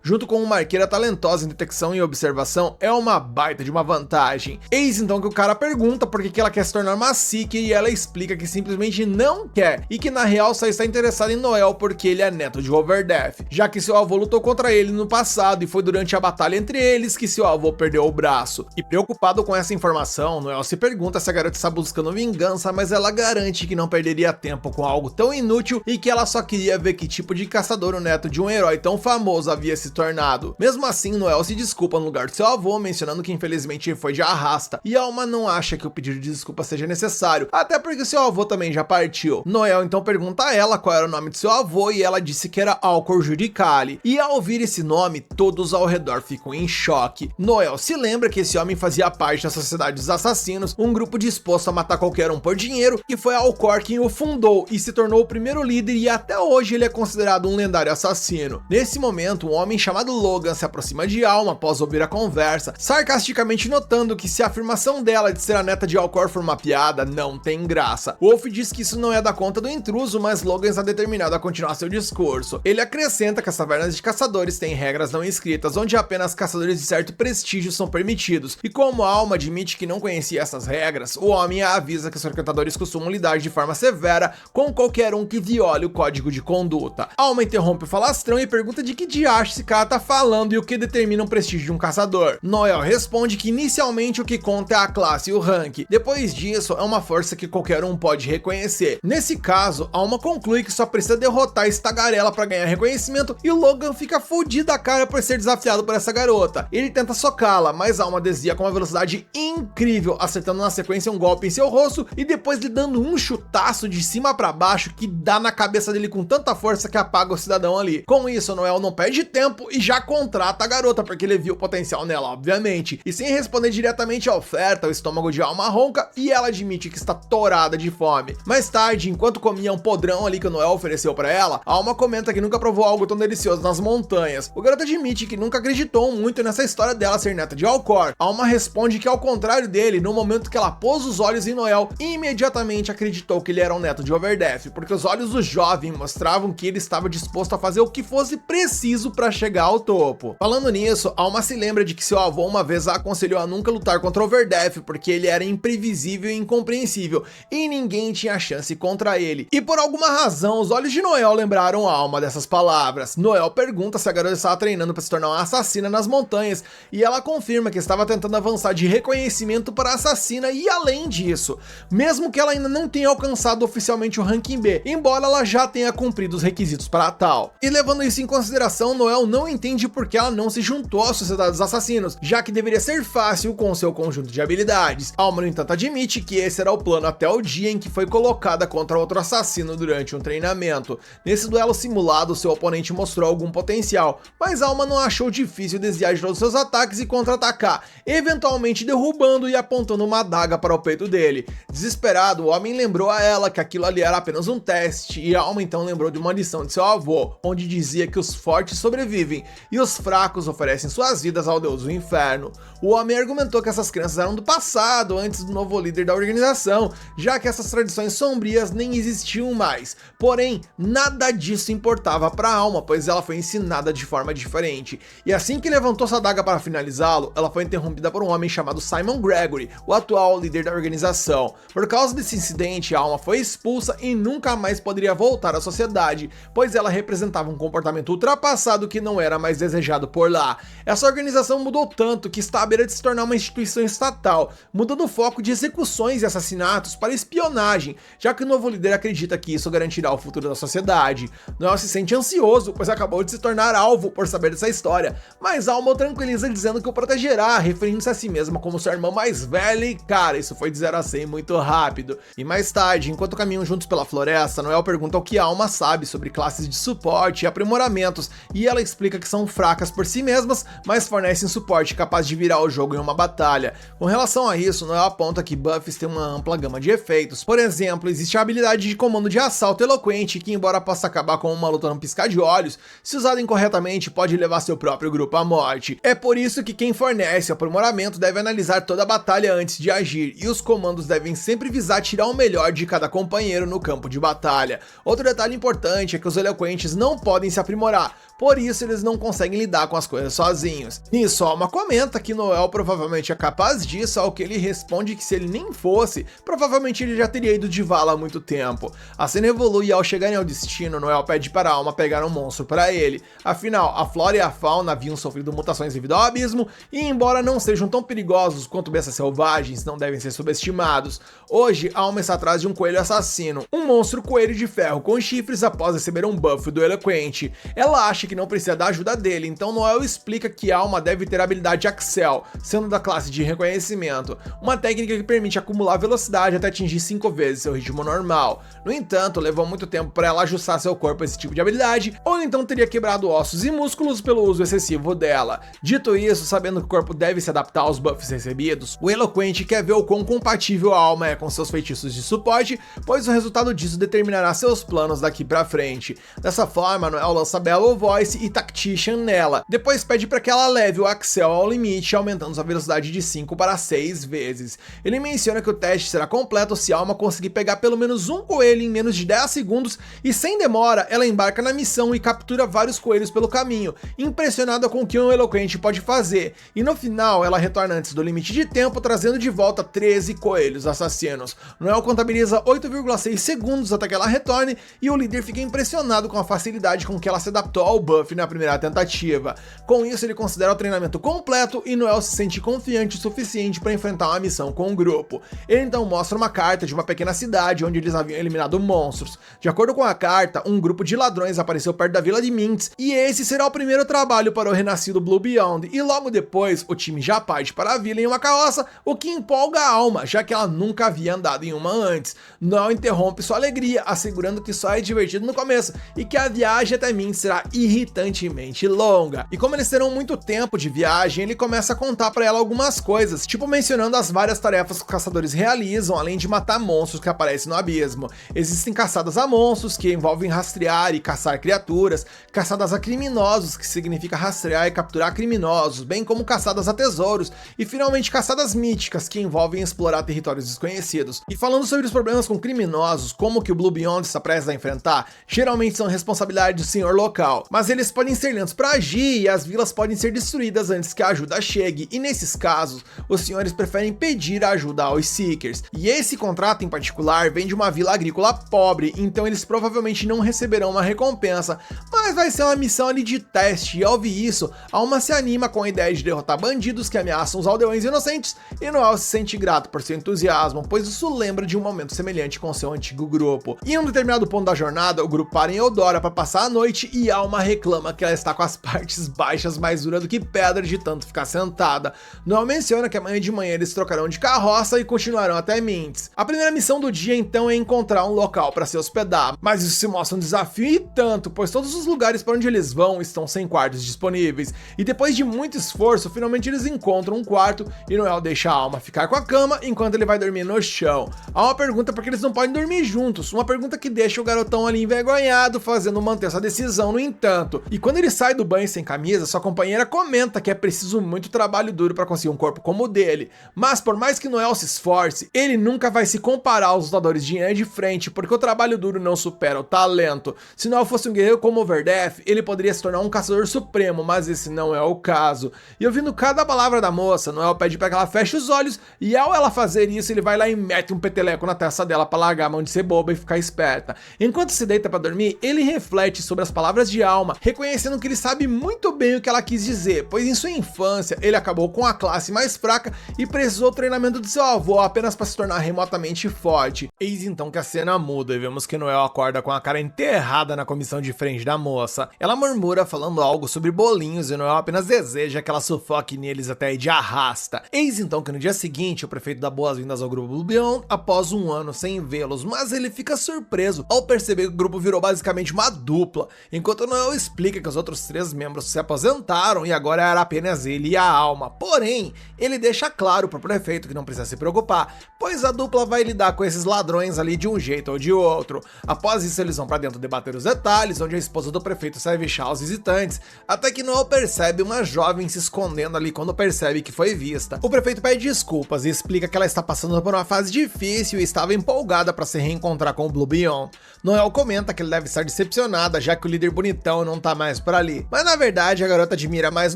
junto com uma arqueira talentosa em detecção e observação, é uma baita de uma vantagem. Eis então que o cara pergunta por que ela quer se tornar uma Seeker, e ela explica que simplesmente não quer, e que na real só está interessada em Noel porque ele é neto de Overdeath, já que seu avô lutou contra ele no passado e foi durante a batalha entre eles que seu avô perdeu o braço. E preocupado com essa informação, Noel se pergunta se a garota está buscando vingança, mas ela garante que não perderia tempo com algo tão inútil e que ela só queria ver que tipo de caçador o neto de um herói tão famoso havia se tornado. Mesmo assim, Noel se desculpa no lugar do seu avô, mencionando que infelizmente foi de arrasta, e Alma não acha que o pedido de desculpa seja necessário, até porque seu avô também já partiu. Noel então pergunta a ela qual era o nome de seu avô e ela disse que era Alcor Judicale, e ao ouvir esse nome, todos ao redor ficam em choque. Loki. Noel se lembra que esse homem fazia parte da Sociedade dos Assassinos, um grupo disposto a matar qualquer um por dinheiro, que foi Alcor quem o fundou e se tornou o primeiro líder, e até hoje ele é considerado um lendário assassino. Nesse momento, um homem chamado Logan se aproxima de Alma após ouvir a conversa, sarcasticamente notando que se a afirmação dela de ser a neta de Alcor for uma piada, não tem graça. Wolf diz que isso não é da conta do intruso, mas Logan está determinado a continuar seu discurso. Ele acrescenta que as tavernas de caçadores têm regras não escritas, onde apenas caçadores de certo prestígio são permitidos, e como Alma admite que não conhecia essas regras, o homem a avisa que os frequentadores costumam lidar de forma severa com qualquer um que viole o código de conduta. Alma interrompe o falastrão e pergunta de que diacho esse cara tá falando e o que determina o prestígio de um caçador. Noel responde que inicialmente o que conta é a classe e o rank, depois disso é uma força que qualquer um pode reconhecer. Nesse caso, Alma conclui que só precisa derrotar esse tagarela para ganhar reconhecimento, e o Logan fica fudido da cara por ser desafiado por essa garota. Ele tenta socá-la, mas Alma desvia com uma velocidade incrível, acertando na sequência um golpe em seu rosto e depois lhe dando um chutaço de cima para baixo que dá na cabeça dele com tanta força que apaga o cidadão ali. Com isso, Noel não perde tempo e já contrata a garota, porque ele viu o potencial nela, obviamente. E sem responder diretamente à oferta, o estômago de Alma ronca e ela admite que está torada de fome. Mais tarde, enquanto comia um podrão ali que o Noel ofereceu para ela, Alma comenta que nunca provou algo tão delicioso nas montanhas. O garoto admite que nunca acreditou muito nessa história dela ser neta de Alcor. Alma responde que ao contrário dele, no momento que ela pôs os olhos em Noel, imediatamente acreditou que ele era um neto de Overdeath, porque os olhos do jovem mostravam que ele estava disposto a fazer o que fosse preciso para chegar ao topo. Falando nisso, Alma se lembra de que seu avô uma vez a aconselhou a nunca lutar contra Overdeath, porque ele era imprevisível e incompreensível, e ninguém tinha chance contra ele. E por alguma razão, os olhos de Noel lembraram a Alma dessas palavras. Noel pergunta se a garota estava treinando para se tornar uma assassina nas montanhas, e ela confirma que estava tentando avançar de reconhecimento para assassina, e além disso, mesmo que ela ainda não tenha alcançado oficialmente o ranking B, embora ela já tenha cumprido os requisitos para tal. E levando isso em consideração, Noel não entende por que ela não se juntou à Sociedade dos Assassinos, já que deveria ser fácil com seu conjunto de habilidades. Alma, no entanto, admite que esse era o plano até o dia em que foi colocada contra outro assassino durante um treinamento. Nesse duelo simulado, seu oponente mostrou algum potencial, mas Alma não achou difícil desviar de todos seus ataques e contra-atacar, eventualmente derrubando e apontando uma adaga para o peito dele. Desesperado, o homem lembrou a ela que aquilo ali era apenas um teste, e Alma então lembrou de uma lição de seu avô, onde dizia que os fortes sobrevivem e os fracos oferecem suas vidas ao deus do inferno. O homem argumentou que essas crenças eram do passado, antes do novo líder da organização, já que essas tradições sombrias nem existiam mais. Porém, nada disso importava para Alma, pois ela foi ensinada de forma diferente. E assim que levantou sua adaga para finalizá-lo, ela foi interrompida por um homem chamado Simon Gregory, o atual líder da organização. Por causa desse incidente, Alma foi expulsa e nunca mais poderia voltar à sociedade, pois ela representava um comportamento ultrapassado que não era mais desejado por lá. Essa organização mudou tanto que está à beira de se tornar uma instituição estatal, mudando o foco de execuções e assassinatos para espionagem, já que o novo líder acredita que isso garantirá o futuro da sociedade. Noel se sente ansioso, pois acabou de se tornar alvo por saber dessa história, mas Alma o tranquiliza dizendo que o protegerá, referindo-se a si mesma como sua irmã mais velha, e cara, isso foi de 0 a 100 muito rápido. E mais tarde, enquanto caminham juntos pela floresta, Noel pergunta o que Alma sabe sobre classes de suporte e aprimoramentos, e ela explica que são fracas por si mesmas, mas fornecem suporte capaz de virar o jogo em uma batalha. Com relação a isso, Noel aponta que buffs têm uma ampla gama de efeitos. Por exemplo, existe a habilidade de comando de assalto eloquente, que embora possa acabar com uma luta num piscar de olhos, se usada incorretamente pode levar seu próprio grupo à morte. É por isso que quem fornece o aprimoramento deve analisar toda a batalha antes de agir, e os comandos devem sempre visar tirar o melhor de cada companheiro no campo de batalha. Outro detalhe importante é que os eloquentes não podem se aprimorar, por isso eles não conseguem lidar com as coisas sozinhos. Nisso, Alma comenta que Noel provavelmente é capaz disso, ao que ele responde que se ele nem fosse, provavelmente ele já teria ido de vala há muito tempo. A cena evolui e ao chegarem ao destino, Noel pede para Alma pegar um monstro para ele. Afinal, a flora e a fauna haviam sofrido mutações devido ao abismo, e embora não sejam tão perigosos quanto bestas selvagens, não devem ser subestimados. Hoje, Alma está atrás de um coelho assassino, um monstro coelho de ferro com chifres após receber um buff do eloquente. Ela acha que que não precisa da ajuda dele, então Noel explica que Alma deve ter a habilidade Axel, sendo da classe de reconhecimento, uma técnica que permite acumular velocidade até atingir 5 vezes seu ritmo normal. No entanto, levou muito tempo para ela ajustar seu corpo a esse tipo de habilidade, ou então teria quebrado ossos e músculos pelo uso excessivo dela. Dito isso, sabendo que o corpo deve se adaptar aos buffs recebidos, o Eloquente quer ver o quão compatível a Alma é com seus feitiços de suporte, pois o resultado disso determinará seus planos daqui pra frente. Dessa forma, Noel lança Bellow Voice e Tactician nela, depois pede para que ela leve o Axel ao limite, aumentando sua velocidade de 5 para 6 vezes. Ele menciona que o teste será completo se a Alma conseguir pegar pelo menos um coelho em menos de 10 segundos, e sem demora ela embarca na missão e captura vários coelhos pelo caminho, impressionada com o que um Eloquente pode fazer, e no final ela retorna antes do limite de tempo, trazendo de volta 13 coelhos assassinos. Noel contabiliza 8,6 segundos até que ela retorne, e o líder fica impressionado com a facilidade com que ela se adaptou ao buff na primeira tentativa. Com isso, ele considera o treinamento completo e Noel se sente confiante o suficiente para enfrentar uma missão com o grupo. Ele então mostra uma carta de uma pequena cidade onde eles haviam eliminado monstros. De acordo com a carta, um grupo de ladrões apareceu perto da vila de Mintz, e esse será o primeiro trabalho para o renascido Blue Beyond, e logo depois o time já parte para a vila em uma carroça, o que empolga a Alma, já que ela nunca havia andado em uma antes. Noel interrompe sua alegria, assegurando que só é divertido no começo e que a viagem até Mintz será irritantemente longa. E como eles terão muito tempo de viagem, ele começa a contar para ela algumas coisas, tipo mencionando as várias tarefas que os caçadores realizam, além de matar monstros que aparecem no abismo. Existem caçadas a monstros, que envolvem rastrear e caçar criaturas, caçadas a criminosos, que significa rastrear e capturar criminosos, bem como caçadas a tesouros, e finalmente caçadas míticas, que envolvem explorar territórios desconhecidos. E falando sobre os problemas com criminosos, como que o Blue Beyond está prestes a enfrentar, geralmente são responsabilidade do senhor local, mas eles podem ser lentos para agir e as vilas podem ser destruídas antes que a ajuda chegue, e nesses casos, os senhores preferem pedir ajuda aos Seekers. E esse contrato em particular vem de uma vila agrícola pobre, então eles provavelmente não receberão uma recompensa, mas vai ser uma missão ali de teste, e ao ouvir isso, Alma se anima com a ideia de derrotar bandidos que ameaçam os aldeões inocentes, e Noel se sente grato por seu entusiasmo, pois isso lembra de um momento semelhante com seu antigo grupo. Em um determinado ponto da jornada, o grupo para em Eldora para passar a noite, e Alma reclama que ela está com as partes baixas mais duras do que pedra de tanto ficar sentada. Noel menciona que amanhã de manhã eles trocarão de carroça e continuarão até Mintz. A primeira missão do dia então é encontrar um local para se hospedar, mas isso se mostra um desafio e tanto, pois todos os lugares para onde eles vão estão sem quartos disponíveis, e depois de muito esforço, finalmente eles encontram um quarto e Noel deixa a Alma ficar com a cama enquanto ele vai dormir no chão. Há uma pergunta porque eles não podem dormir juntos, uma pergunta que deixa o garotão ali envergonhado, fazendo manter essa decisão no entanto. E quando ele sai do banho sem camisa, sua companheira comenta que é preciso muito trabalho duro para conseguir um corpo como o dele, mas por mais que Noel se esforce, ele nunca vai se comparar aos lutadores de linha de frente, porque o trabalho duro não supera o talento. Se Noel fosse um guerreiro como Overdeath, ele poderia se tornar um caçador supremo, mas esse não é o caso. E ouvindo cada palavra da moça, Noel pede para que ela feche os olhos, e ao ela fazer isso, ele vai lá e mete um peteleco na testa dela para largar a mão de ser boba e ficar esperta. Enquanto se deita para dormir, ele reflete sobre as palavras de Alma, reconhecendo que ele sabe muito bem o que ela quis dizer, pois em sua infância ele acabou com a classe mais fraca e precisou do treinamento de seu avô apenas para se tornar remotamente forte. Eis então que a cena muda e vemos que Noel acorda com a cara enterrada na comissão de frente da moça. Ela murmura falando algo sobre bolinhos e Noel apenas deseja que ela sufoque neles até de arrasta. Eis então que no dia seguinte o prefeito dá boas-vindas ao grupo Blue Beyond após um ano sem vê-los, mas ele fica surpreso ao perceber que o grupo virou basicamente uma dupla, enquanto Noel explica que os outros 3 membros se aposentaram e agora era apenas ele e a Alma. Porém, ele deixa claro pro prefeito que não precisa se preocupar, pois a dupla vai lidar com esses ladrões ali de um jeito ou de outro. Após isso, eles vão pra dentro debater os detalhes, onde a esposa do prefeito serve chá aos visitantes, até que Noel percebe uma jovem se escondendo ali quando percebe que foi vista. O prefeito pede desculpas e explica que ela está passando por uma fase difícil e estava empolgada para se reencontrar com o Blue Beyond. Noel comenta que ele deve estar decepcionada, já que o líder bonitão não tá mais por ali. Mas na verdade, a garota admira mais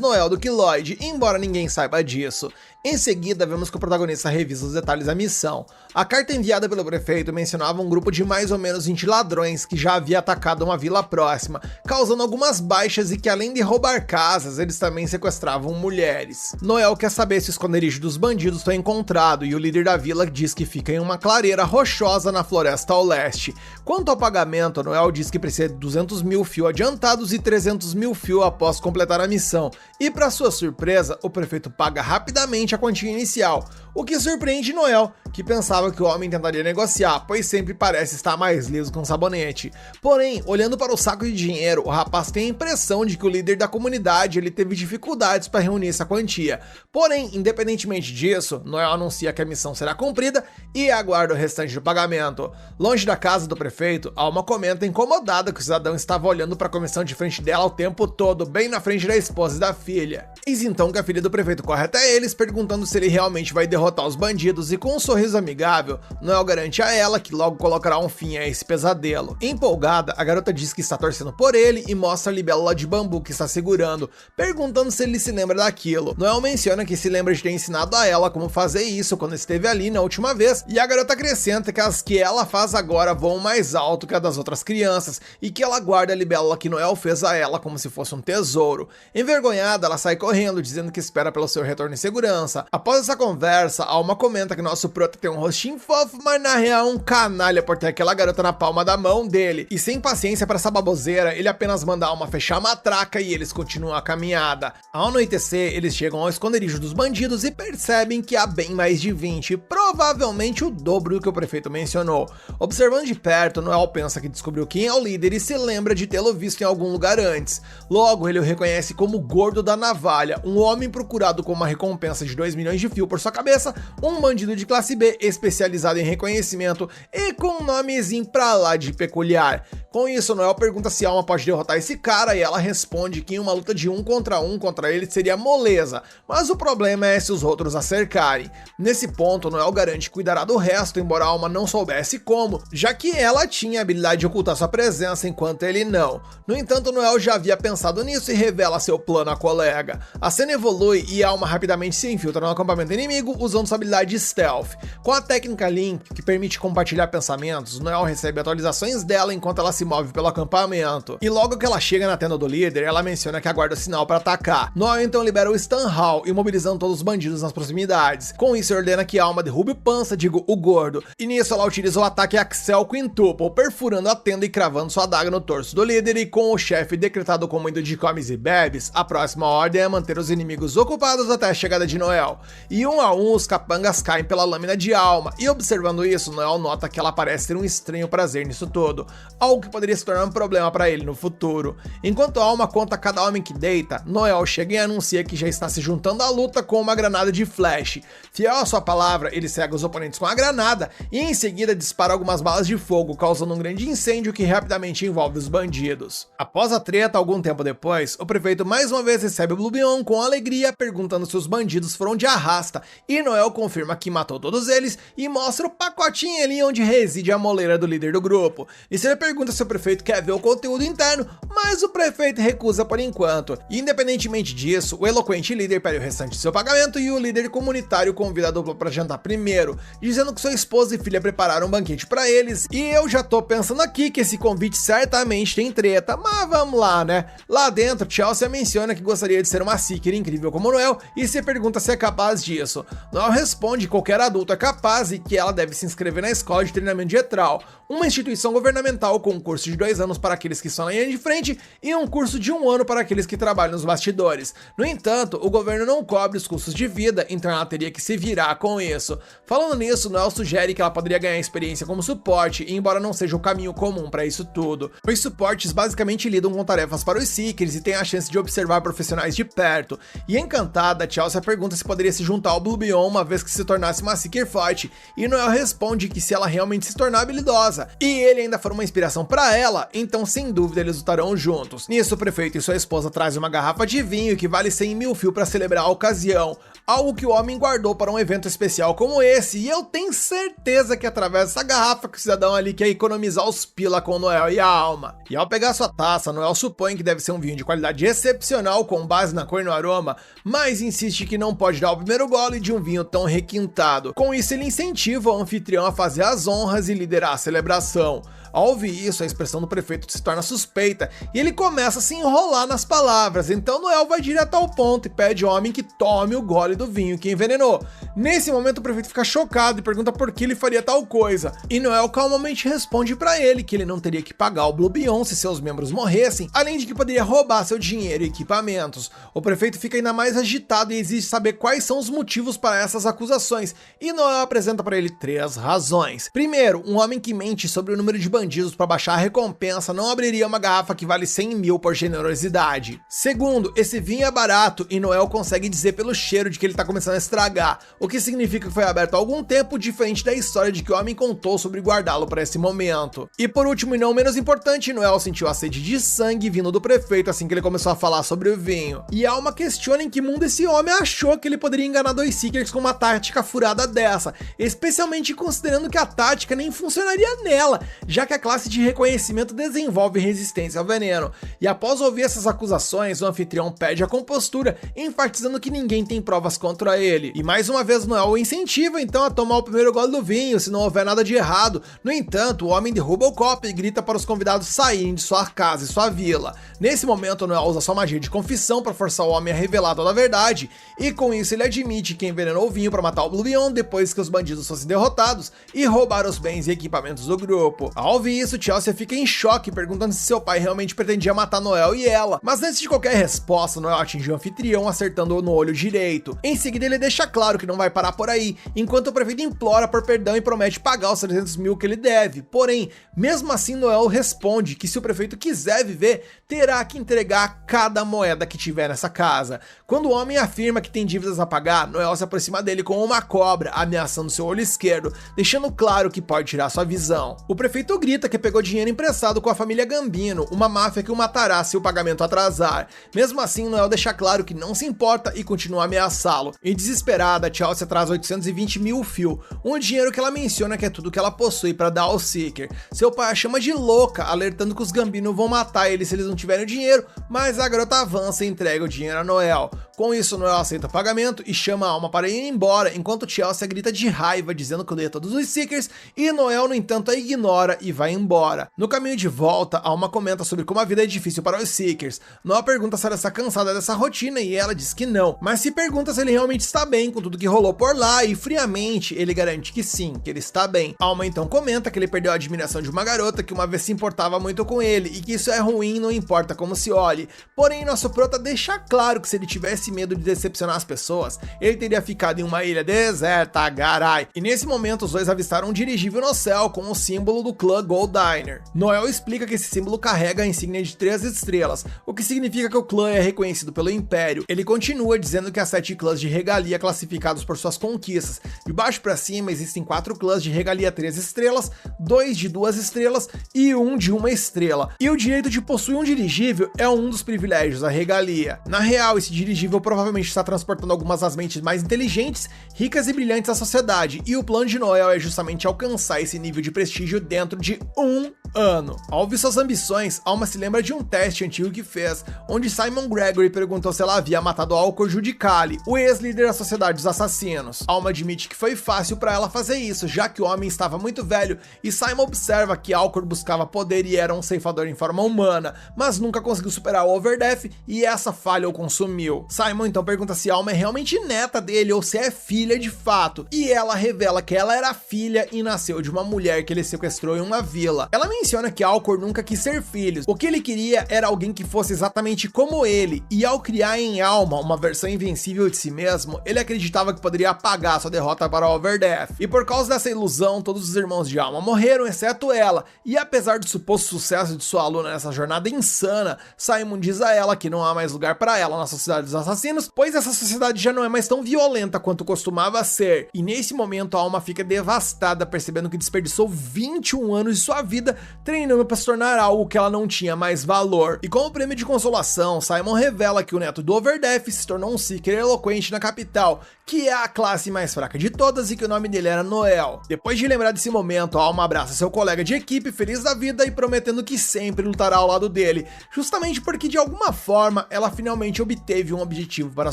Noel do que Lloyd, embora ninguém saiba disso. Em seguida, vemos que o protagonista revisa os detalhes da missão. A carta enviada pelo prefeito mencionava um grupo de mais ou menos 20 ladrões que já havia atacado uma vila próxima, causando algumas baixas e que além de roubar casas, eles também sequestravam mulheres. Noel quer saber se o esconderijo dos bandidos foi encontrado e o líder da vila diz que fica em uma clareira rochosa na floresta ao leste. Quanto ao pagamento, Noel diz que precisa de 200 mil fio adiantados e 300 mil fio após completar a missão, e para sua surpresa, o prefeito paga rapidamente a quantia inicial, o que surpreende Noel, que pensava que o homem tentaria negociar, pois sempre parece estar mais liso que um sabonete. Porém, olhando para o saco de dinheiro, o rapaz tem a impressão de que o líder da comunidade ele teve dificuldades para reunir essa quantia. Porém, independentemente disso, Noel anuncia que a missão será cumprida e aguarda o restante do pagamento. Longe da casa do prefeito, Alma comenta incomodada que o cidadão estava olhando para a comissão de frente dela o tempo todo, bem na frente da esposa e da filha. Eis então que a filha do prefeito corre até eles, perguntando se ele realmente vai derrotar os bandidos, e com um sorriso amigável, Noel garante a ela que logo colocará um fim a esse pesadelo. Empolgada, a garota diz que está torcendo por ele e mostra a libélula de bambu que está segurando, perguntando se ele se lembra daquilo. Noel menciona que se lembra de ter ensinado a ela como fazer isso quando esteve ali na última vez, e a garota acrescenta que as que ela faz agora voam mais alto que a das outras crianças, e que ela guarda a libélula que Noel fez a ela como se fosse um tesouro. Envergonhada, ela sai correndo, dizendo que espera pelo seu retorno em segurança. Após essa conversa, Alma comenta que nosso prota tem um rostinho fofo, mas na real um canalha por ter aquela garota na palma da mão dele, e sem paciência para essa baboseira, ele apenas manda a Alma fechar a matraca e eles continuam a caminhada. Ao anoitecer, eles chegam ao esconderijo dos bandidos e percebem que há bem mais de 20, provavelmente o dobro do que o prefeito mencionou. Observando de perto, Noel pensa que descobriu quem é o líder e se lembra de tê-lo visto em algum lugar antes. Logo, ele o reconhece como o Gordo da Navalha, um homem procurado com uma recompensa de 2 milhões de fio por sua cabeça, um bandido de classe B especializado em reconhecimento e com um nomezinho pra lá de peculiar. Com isso, Noel pergunta se Alma pode derrotar esse cara e ela responde que em uma luta de 1 contra ele seria moleza, mas o problema é se os outros a cercarem. Nesse ponto, Noel garante que cuidará do resto, embora Alma não soubesse como, já que ela tinha a habilidade de ocultar sua presença enquanto ele não. No entanto, Noel já havia pensado nisso e revela seu plano à colega. A cena evolui e Alma rapidamente se infiltra no acampamento inimigo usando sua habilidade Stealth. Com a técnica Link, que permite compartilhar pensamentos, Noel recebe atualizações dela enquanto ela se move pelo acampamento. E logo que ela chega na tenda do líder, ela menciona que aguarda o sinal para atacar. Noel então libera o Stun Hall, imobilizando todos os bandidos nas proximidades. Com isso, ordena que Alma derrube o Pança, o Gordo. E nisso ela utiliza o ataque Axel Quintuple, perfurando a tenda e cravando sua adaga no torso do líder, e com o chefe decretado como indo de comes e bebes, a próxima ordem é manter os inimigos ocupados até a chegada de Noel. E um a um os capangas caem pela lâmina de Alma, e observando isso, Noel nota que ela parece ter um estranho prazer nisso tudo, algo que poderia se tornar um problema para ele no futuro. Enquanto Alma conta cada homem que deita, Noel chega e anuncia que já está se juntando à luta com uma granada de flash. Fiel à sua palavra, ele cega os oponentes com a granada e em seguida dispara algumas balas de fogo, causando um grande incêndio que rapidamente envolve os bandidos. Após a treta, algum tempo depois, o prefeito mais uma vez recebe o Blue Bion com alegria, perguntando se os bandidos foram de arrasta, e Noel confirma que matou todos eles e mostra o pacotinho ali onde reside a moleira do líder do grupo. E se ele pergunta se o prefeito quer ver o conteúdo interno, mas o prefeito recusa por enquanto. E independentemente disso, o eloquente líder pede o restante de seu pagamento e o líder comunitário convida a dupla para jantar primeiro, dizendo que sua esposa e filha prepararam um banquete para eles. E eu já tô pensando aqui que esse convite certamente tem treta, mas vamos lá, né? Lá dentro, Chelsea menciona que gostaria de ser uma Seeker incrível como Noel e se pergunta se é capaz disso. Noel responde que qualquer adulto é capaz e que ela deve se inscrever na escola de treinamento de Etral, uma instituição governamental com um curso de 2 anos para aqueles que estão na linha de frente e um curso de 1 ano para aqueles que trabalham nos bastidores. No entanto, o governo não cobre os custos de vida, então ela teria que se virar com isso. Falando nisso, Noel sugere que ela poderia ganhar experiência como suporte, embora não seja o caminho comum para isso tudo. Os suportes basicamente lidam com tarefas para os Seekers e têm a chance de observar profissionais de perto. E encantada, Chelsea pergunta se poderia se juntar ao Blue Bion uma vez que se tornasse uma Seeker forte, e Noel responde que se ela realmente se tornar habilidosa, e ele ainda for uma inspiração para ela, então sem dúvida eles lutarão juntos. Nisso, o prefeito e sua esposa trazem uma garrafa de vinho que vale 100 mil fio para celebrar a ocasião, algo que o homem guardou para um evento especial como esse, e eu tenho certeza que através dessa garrafa que o cidadão ali quer economizar os pila com Noel e a Alma. E ao pegar sua taça, Noel supõe que deve ser um vinho de qualidade excepcional com base na põe no aroma, mais insiste que não pode dar o primeiro gole de um vinho tão requintado. Com isso, ele incentiva o anfitrião a fazer as honras e liderar a celebração. Ao ouvir isso, a expressão do prefeito se torna suspeita e ele começa a se enrolar nas palavras. Então Noel vai direto ao ponto e pede ao homem que tome o gole do vinho que envenenou. Nesse momento, o prefeito fica chocado e pergunta por que ele faria tal coisa. E Noel calmamente responde para ele que ele não teria que pagar o Blue Beyond se seus membros morressem, além de que poderia roubar seu dinheiro e equipamentos. O prefeito fica ainda mais agitado e exige saber quais são os motivos para essas acusações. E Noel apresenta para ele 3 razões. Primeiro, um homem que mente sobre o número de bandidos para baixar a recompensa não abriria uma garrafa que vale 100 mil por generosidade. Segundo, esse vinho é barato e Noel consegue dizer pelo cheiro de que ele tá começando a estragar, o que significa que foi aberto há algum tempo, diferente da história de que o homem contou sobre guardá-lo para esse momento. E por último e não menos importante, Noel sentiu a sede de sangue vindo do prefeito assim que ele começou a falar sobre o vinho. E Alma questiona em que mundo esse homem achou que ele poderia enganar 2 Seekers com uma tática furada dessa, especialmente considerando que a tática nem funcionaria nela, já que a classe de reconhecimento desenvolve resistência ao veneno. E após ouvir essas acusações, o anfitrião perde a compostura, enfatizando que ninguém tem provas contra ele. E mais uma vez Noel o incentiva então a tomar o primeiro gole do vinho, se não houver nada de errado. No entanto, o homem derruba o copo e grita para os convidados saírem de sua casa e sua vila. Nesse momento, Noel usa sua magia de confissão para forçar o homem a revelar toda a verdade, e com isso ele admite que envenenou o vinho para matar o Blue Beyond depois que os bandidos fossem derrotados e roubar os bens e equipamentos do grupo. Ao ouvir isso, Chelsea fica em choque, perguntando se seu pai realmente pretendia matar Noel e ela. Mas antes de qualquer resposta, Noel atinge o anfitrião, acertando-o no olho direito. Em seguida, ele deixa claro que não vai parar por aí, enquanto o prefeito implora por perdão e promete pagar os 300 mil que ele deve. Porém, mesmo assim, Noel responde que se o prefeito quiser viver, terá que entregar cada moeda que tiver nessa casa. Quando o homem afirma que tem dívidas a pagar, Noel se aproxima dele com uma cobra, ameaçando seu olho esquerdo, deixando claro que pode tirar sua visão. O prefeito grita que pegou dinheiro emprestado com a família Gambino, uma máfia que o matará se o pagamento atrasar. Mesmo assim, Noel deixa claro que não se importa e continua a ameaçá-lo. E desesperada, Chelsea traz 820 mil fio, um dinheiro que ela menciona que é tudo que ela possui para dar ao Seeker. Seu pai a chama de louca, alertando que os Gambino vão matar ele se eles não tiverem o dinheiro, mas a garota avança e entrega o dinheiro a Noel. Com isso, Noel aceita o pagamento e chama a Alma para ir embora, enquanto Chelsea grita de raiva, dizendo que odeia todos os Seekers, e Noel, no entanto, a ignora e vai embora. No caminho de volta, Alma comenta sobre como a vida é difícil para os Seekers. Noel pergunta se ela está cansada dessa rotina e ela diz que não, mas se pergunta se ele realmente está bem com tudo que rolou por lá, e friamente ele garante que sim, que ele está bem. Alma então comenta que ele perdeu a admiração de uma garota que uma vez se importava muito com ele e que isso é ruim, não importa como se olhe. Porém, nosso prota deixa claro que se ele tivesse medo de decepcionar as pessoas, ele teria ficado em uma ilha deserta, garai. E nesse momento os dois avistaram um dirigível no céu com o símbolo do clã Gold Diner. Noel explica que esse símbolo carrega a insígnia de 3 estrelas, o que significa que o clã é reconhecido pelo Império. Ele continua dizendo que há 7 clãs de regalia classificados por suas conquistas. De baixo para cima existem 4 clãs de regalia 3 estrelas, 2 de 2 estrelas e 1 de 1 estrela. E o direito de possuir um dirigível é um dos privilégios da regalia. Na real, esse dirigível provavelmente está transportando algumas das mentes mais inteligentes, ricas e brilhantes da sociedade, e o plano de Noel é justamente alcançar esse nível de prestígio dentro de 1 ano. Ao ouvir suas ambições, Alma se lembra de um teste antigo que fez, onde Simon Gregory perguntou se ela havia matado Alcor Judicali, o ex-líder da Sociedade dos Assassinos. Alma admite que foi fácil para ela fazer isso, já que o homem estava muito velho, e Simon observa que Alcor buscava poder e era um ceifador em forma humana, mas nunca conseguiu superar o Overdeath, e essa falha o consumiu. Simon então pergunta se Alma é realmente neta dele ou se é filha de fato, e ela revela que ela era filha e nasceu de uma mulher que ele sequestrou em uma vila. Ela menciona que Alcor nunca quis ser filho, o que ele queria era alguém que fosse exatamente como ele, e ao criar em Alma uma versão invencível de si mesmo, ele acreditava que poderia apagar sua derrota para Overdeath. E por causa dessa ilusão, todos os irmãos de Alma morreram, exceto ela, e apesar do suposto sucesso de sua aluna nessa jornada insana, Simon diz a ela que não há mais lugar para ela na Sociedade dos Assassinos, pois essa sociedade já não é mais tão violenta quanto costumava ser. E nesse momento a Alma fica devastada, percebendo que desperdiçou 21 anos de sua vida treinando para se tornar algo que ela não tinha mais valor. E como prêmio de consolação, Simon revela que o neto do Overdeath se tornou um Seeker eloquente na capital, que é a classe mais fraca de todas, e que o nome dele era Noel. Depois de lembrar desse momento, a Alma abraça seu colega de equipe, feliz da vida e prometendo que sempre lutará ao lado dele, justamente porque de alguma forma ela finalmente finalmente obteve um objetivo para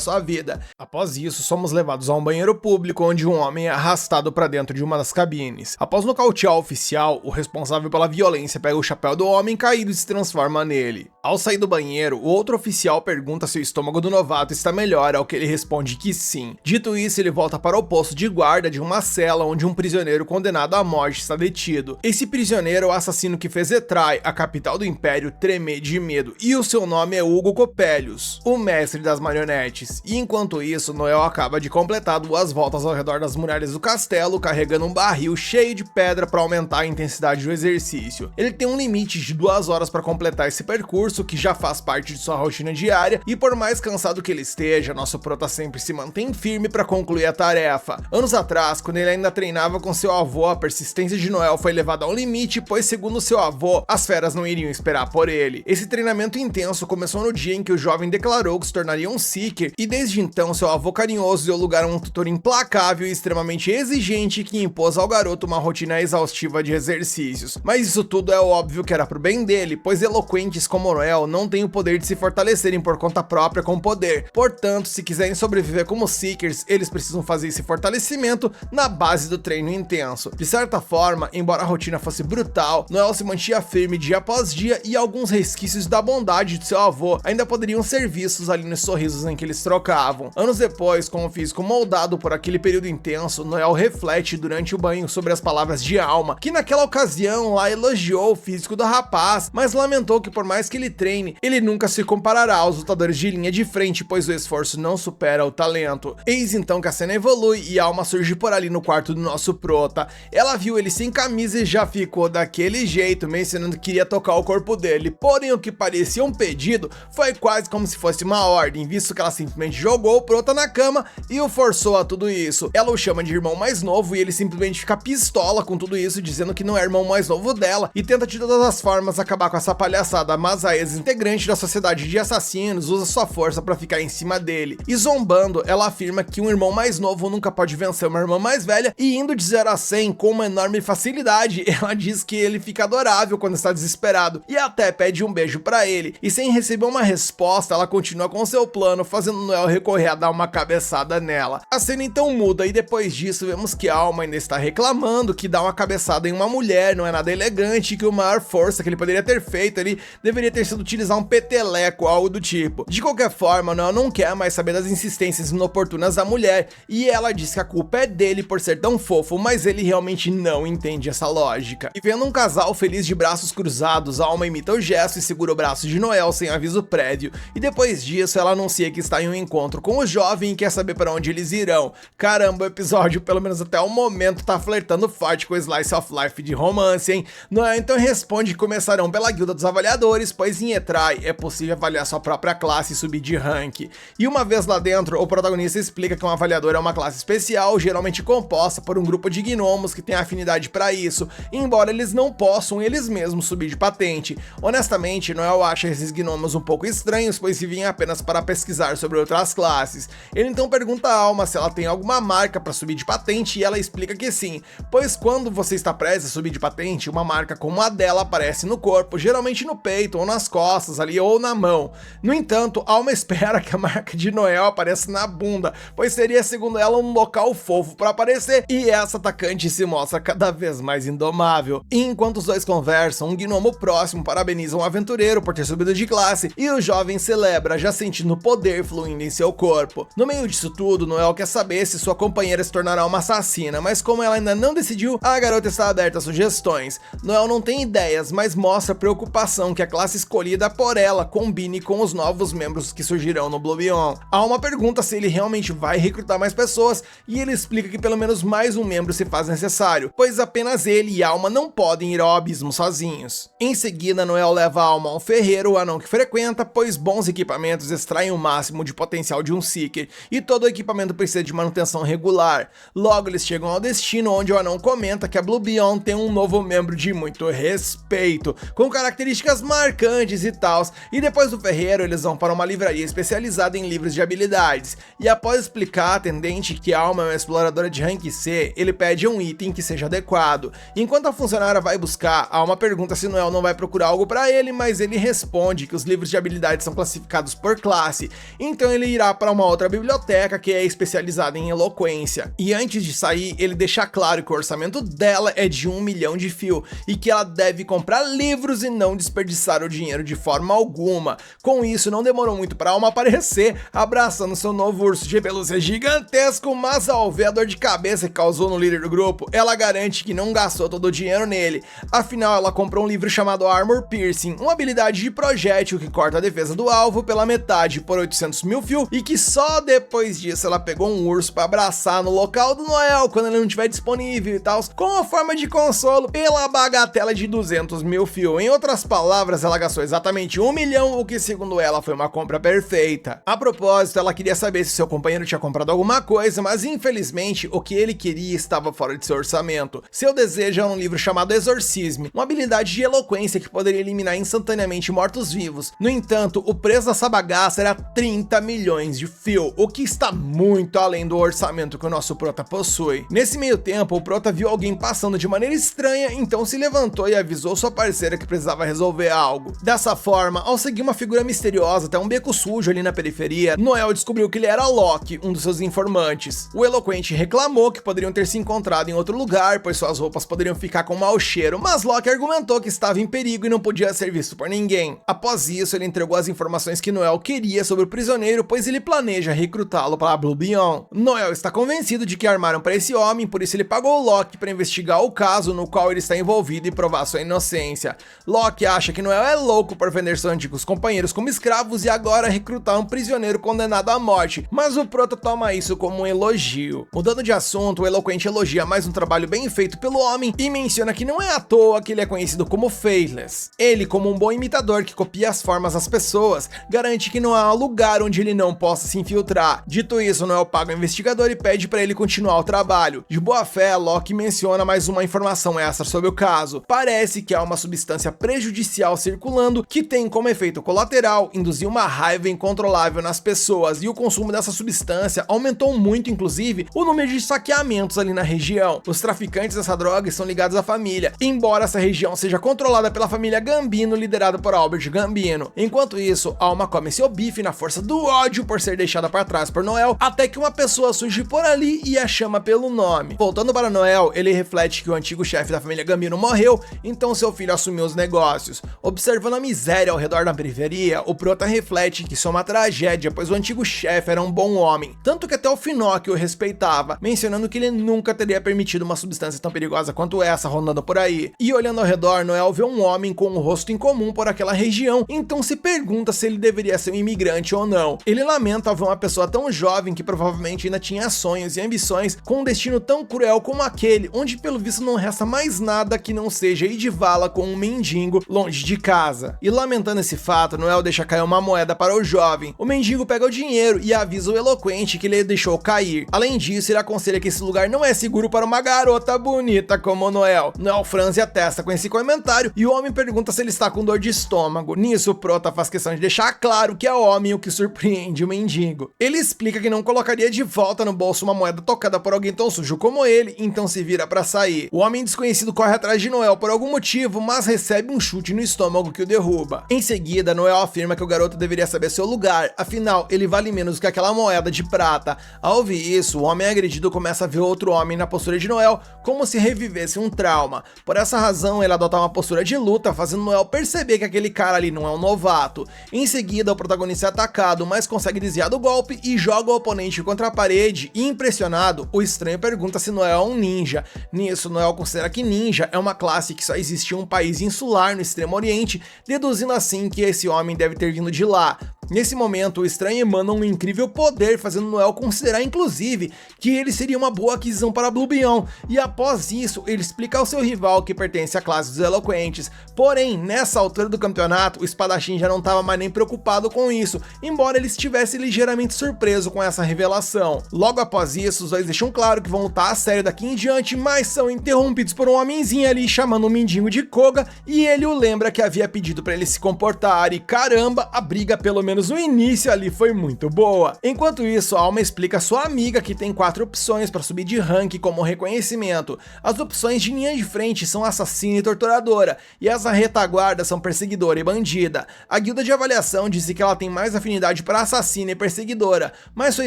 sua vida. Após isso, somos levados a um banheiro público onde um homem é arrastado para dentro de uma das cabines. Após nocautear o oficial, o responsável pela violência pega o chapéu do homem caído e se transforma nele. Ao sair do banheiro, o outro oficial pergunta se o estômago do novato está melhor, ao que ele responde que sim. Dito isso, ele volta para o posto de guarda de uma cela onde um prisioneiro condenado à morte está detido. Esse prisioneiro é o assassino que fez Etrai, a capital do Império, tremer de medo, e o seu nome é Hugo Copelius, o mestre das marionetes. E enquanto isso, Noel acaba de completar 2 voltas ao redor das muralhas do castelo, carregando um barril cheio de pedra para aumentar a intensidade do exercício. Ele tem um limite de 2 horas para completar esse percurso, que já faz parte de sua rotina diária, e por mais cansado que ele esteja, nosso prota sempre se mantém firme para concluir a tarefa. Anos atrás, quando ele ainda treinava com seu avô, a persistência de Noel foi levada ao limite, pois segundo seu avô, as feras não iriam esperar por ele. Esse treinamento intenso começou no dia em que o jovem declarou que se tornaria um Seeker, e desde então seu avô carinhoso deu lugar a um tutor implacável e extremamente exigente que impôs ao garoto uma rotina exaustiva de exercícios. Mas isso tudo é óbvio que era pro bem dele, pois eloquentes como Noel não têm o poder de se fortalecerem por conta própria com poder. Portanto, se quiserem sobreviver como Seekers, eles precisam fazer esse fortalecimento na base do treino intenso. De certa forma, embora a rotina fosse brutal, Noel se mantinha firme dia após dia e alguns resquícios da bondade de seu avô ainda poderiam ser vistos ali nos sorrisos em que eles trocavam. Anos depois, com o físico moldado por aquele período intenso, Noel reflete durante o banho sobre as palavras de Alma, que naquela ocasião lá elogiou o físico do rapaz, mas lamentou que por mais que ele treine, ele nunca se comparará aos lutadores de linha de frente, pois o esforço não supera o talento. Eis então que a cena evolui e Alma surge por ali no quarto do nosso prota. Ela viu ele sem camisa e já ficou daquele jeito, mencionando que queria tocar o corpo dele, porém o que parecia um pedido foi quase como se fosse uma ordem, visto que ela simplesmente jogou o prota na cama e o forçou a tudo isso. Ela o chama de irmão mais novo e ele simplesmente fica pistola com tudo isso, dizendo que não é irmão mais novo dela e tenta de todas as formas acabar com essa palhaçada, mas a ex-integrante da sociedade de assassinos usa sua força para ficar em cima dele. E zombando, ela afirma que um irmão mais novo nunca pode vencer uma irmã mais velha e indo de 0 a 100 com uma enorme facilidade, ela diz que ele fica adorável quando está desesperado e até pede um beijo para ele. E sem receber uma resposta, ela continua com seu plano, fazendo Noel recorrer a dar uma cabeçada nela. A cena então muda e depois disso vemos que Alma ainda está reclamando que dar uma cabeçada em uma mulher não é nada elegante e que a maior força que ele poderia ter feito ali deveria ter sido utilizar um peteleco ou algo do tipo. De qualquer forma, Noel não quer mais saber das insistências inoportunas da mulher e ela diz que a culpa é dele por ser tão fofo, mas ele realmente não entende essa lógica. E vendo um casal feliz de braços cruzados, Alma imita o gesto e segura o braço de Noel sem aviso prévio, e depois disso ela anuncia que está em um encontro com o jovem e quer saber para onde eles irão. Caramba, o episódio, pelo menos até o momento, tá flertando forte com o Slice of Life de romance, hein? Noel então responde que começarão pela guilda dos avaliadores, pois em Etrai é possível avaliar sua própria classe e subir de rank. E uma vez lá dentro, o protagonista explica que um avaliador é uma classe especial, geralmente composta por um grupo de gnomos que tem afinidade para isso, embora eles não possam eles mesmos subir de patente. Honestamente, Noel acha esses gnomos um pouco estranhos, pois vivem apenas para pesquisar sobre outras classes. Ele então pergunta a Alma se ela tem alguma marca para subir de patente e ela explica que sim, pois quando você está prestes a subir de patente, uma marca como a dela aparece no corpo, geralmente no peito ou nas costas ali ou na mão. No entanto, Alma espera que a marca de Noel apareça na bunda, pois seria, segundo ela, um local fofo para aparecer, e essa atacante se mostra cada vez mais indomável. E enquanto os dois conversam, um gnomo próximo parabeniza um aventureiro por ter subido de classe e o jovem celebra, já sentindo o poder fluindo em seu corpo. No meio disso tudo, Noel quer saber se sua companheira se tornará uma assassina, mas como ela ainda não decidiu, a garota está aberta a sugestões. Noel não tem ideias, mas mostra preocupação que a classe escolhida por ela combine com os novos membros que surgirão no Blue Beyond. Alma pergunta se ele realmente vai recrutar mais pessoas e ele explica que pelo menos mais um membro se faz necessário, pois apenas ele e Alma não podem ir ao abismo sozinhos. Em seguida, Noel leva a Alma ao ferreiro, o anão que frequenta, pois bons equipamentos extraem o máximo de potencial de um Seeker, e todo o equipamento precisa de manutenção regular. Logo eles chegam ao destino, onde o anão comenta que a Blue Beyond tem um novo membro de muito respeito, com características marcantes e tals, e depois do ferreiro eles vão para uma livraria especializada em livros de habilidades, e após explicar à atendente que a Alma é uma exploradora de rank C, ele pede um item que seja adequado. Enquanto a funcionária vai buscar, a Alma pergunta se Noel não vai procurar algo para ele, mas ele responde que os livros de habilidades são classificados classificados por classe, então ele irá para uma outra biblioteca que é especializada em eloquência. E antes de sair, ele deixa claro que o orçamento dela é de 1 milhão de fio e que ela deve comprar livros e não desperdiçar o dinheiro de forma alguma. Com isso, não demorou muito para Alma aparecer, abraçando seu novo urso de pelúcia gigantesco, mas ao ver a dor de cabeça que causou no líder do grupo, ela garante que não gastou todo o dinheiro nele. Afinal, ela comprou um livro chamado Armor Piercing, uma habilidade de projétil que corta a defesa do alvo pela metade por 800 mil fio, e que só depois disso ela pegou um urso para abraçar no local do Noel quando ele não estiver disponível e tal, com a forma de consolo pela bagatela de 200 mil fio. Em outras palavras, ela gastou exatamente 1 milhão, o que segundo ela foi uma compra perfeita. A propósito, ela queria saber se seu companheiro tinha comprado alguma coisa, mas infelizmente o que ele queria estava fora de seu orçamento. Seu desejo é um livro chamado Exorcisme, uma habilidade de eloquência que poderia eliminar instantaneamente mortos-vivos. No entanto, o preço dessa bagaça era 30 milhões de fio, o que está muito além do orçamento que o nosso prota possui. Nesse meio tempo, o prota viu alguém passando de maneira estranha, então se levantou e avisou sua parceira que precisava resolver algo. Dessa forma, ao seguir uma figura misteriosa até um beco sujo ali na periferia, Noel descobriu que ele era Loki, um dos seus informantes. O eloquente reclamou que poderiam ter se encontrado em outro lugar, pois suas roupas poderiam ficar com mau cheiro, mas Loki argumentou que estava em perigo e não podia ser visto por ninguém. Após isso, ele entregou as informações que Noel queria sobre o prisioneiro, pois ele planeja recrutá-lo para Blue Beyond. Noel está convencido de que armaram para esse homem, por isso ele pagou o Loki para investigar o caso no qual ele está envolvido e provar sua inocência. Loki acha que Noel é louco por vender seus antigos companheiros como escravos e agora recrutar um prisioneiro condenado à morte, mas o prota toma isso como um elogio. Mudando de assunto, o eloquente elogia mais um trabalho bem feito pelo homem e menciona que não é à toa que ele é conhecido como Faithless. Ele, como um bom imitador que copia as formas das pessoas, garante que não há lugar onde ele não possa se infiltrar. Dito isso, Noel paga o investigador e pede para ele continuar o trabalho. De boa fé, Loki menciona mais uma informação extra sobre o caso. Parece que há uma substância prejudicial circulando que tem como efeito colateral induzir uma raiva incontrolável nas pessoas, e o consumo dessa substância aumentou muito, inclusive, o número de saqueamentos ali na região. Os traficantes dessa droga estão ligados à família, embora essa região seja controlada pela família Gambino, liderada por Albert Gambino. Enquanto isso, Alma come seu bife na força do ódio por ser deixada para trás por Noel, até que uma pessoa surge por ali e a chama pelo nome. Voltando para Noel, ele reflete que o antigo chefe da família Gambino morreu, então seu filho assumiu os negócios. Observando a miséria ao redor da periferia, o prota reflete que isso é uma tragédia, pois o antigo chefe era um bom homem, tanto que até o Finoc o respeitava, mencionando que ele nunca teria permitido uma substância tão perigosa quanto essa rondando por aí. E olhando ao redor, Noel vê um homem com um rosto incomum por aquela região, então se pergunta se ele deveria ser um imigrante ou não. Ele lamenta ao ver uma pessoa tão jovem que provavelmente ainda tinha sonhos e ambições, com um destino tão cruel como aquele, onde pelo visto não resta mais nada que não seja ir de vala com um mendigo longe de casa. E lamentando esse fato, Noel deixa cair uma moeda para o jovem. O mendigo pega o dinheiro e avisa o eloquente que ele deixou cair. Além disso, ele aconselha que esse lugar não é seguro para uma garota bonita como Noel. Noel franze a testa com esse comentário e o homem pergunta se ele está com dor de estômago. Nisso, o prota faz questão de deixar claro que é homem, o que surpreende o mendigo. Ele explica que não colocaria de volta no bolso uma moeda tocada por alguém tão sujo como ele, então se vira para sair. O homem desconhecido corre atrás de Noel por algum motivo, mas recebe um chute no estômago que o derruba. Em seguida, Noel afirma que o garoto deveria saber seu lugar, afinal, ele vale menos que aquela moeda de prata. Ao ouvir isso, o homem agredido começa a ver outro homem na postura de Noel, como se revivesse um trauma. Por essa razão, ele adota uma postura de luta, fazendo Noel perceber que aquele cara ali não é um novato. Em seguida, o protagonista é atacado, mas consegue desviar do golpe e joga o oponente contra a parede, e impressionado, o estranho pergunta se Noel é um ninja. Nisso, Noel considera que ninja é uma classe que só existe em um país insular no Extremo Oriente, deduzindo assim que esse homem deve ter vindo de lá. Nesse momento, o estranho emana um incrível poder, fazendo Noel considerar inclusive que ele seria uma boa aquisição para Blue Beyond, e após isso, ele explica ao seu rival que pertence à classe dos eloquentes. Porém, nessa altura do campeonato, o espadachim já não estava mais nem preocupado com isso, embora ele estivesse ligeiramente surpreso com essa revelação. Logo após isso, os dois deixam claro que vão lutar a sério daqui em diante, mas são interrompidos por um homenzinho ali chamando o mendigo de Koga, e ele o lembra que havia pedido para ele se comportar, e caramba, a briga pelo menos no início ali foi muito boa. Enquanto isso, a Alma explica a sua amiga que tem 4 opções para subir de rank como reconhecimento. As opções de linha de frente são assassina e torturadora, e as da retaguarda são perseguidora e bandida. A guilda de avaliação então disse que ela tem mais afinidade para assassina e perseguidora, mas sua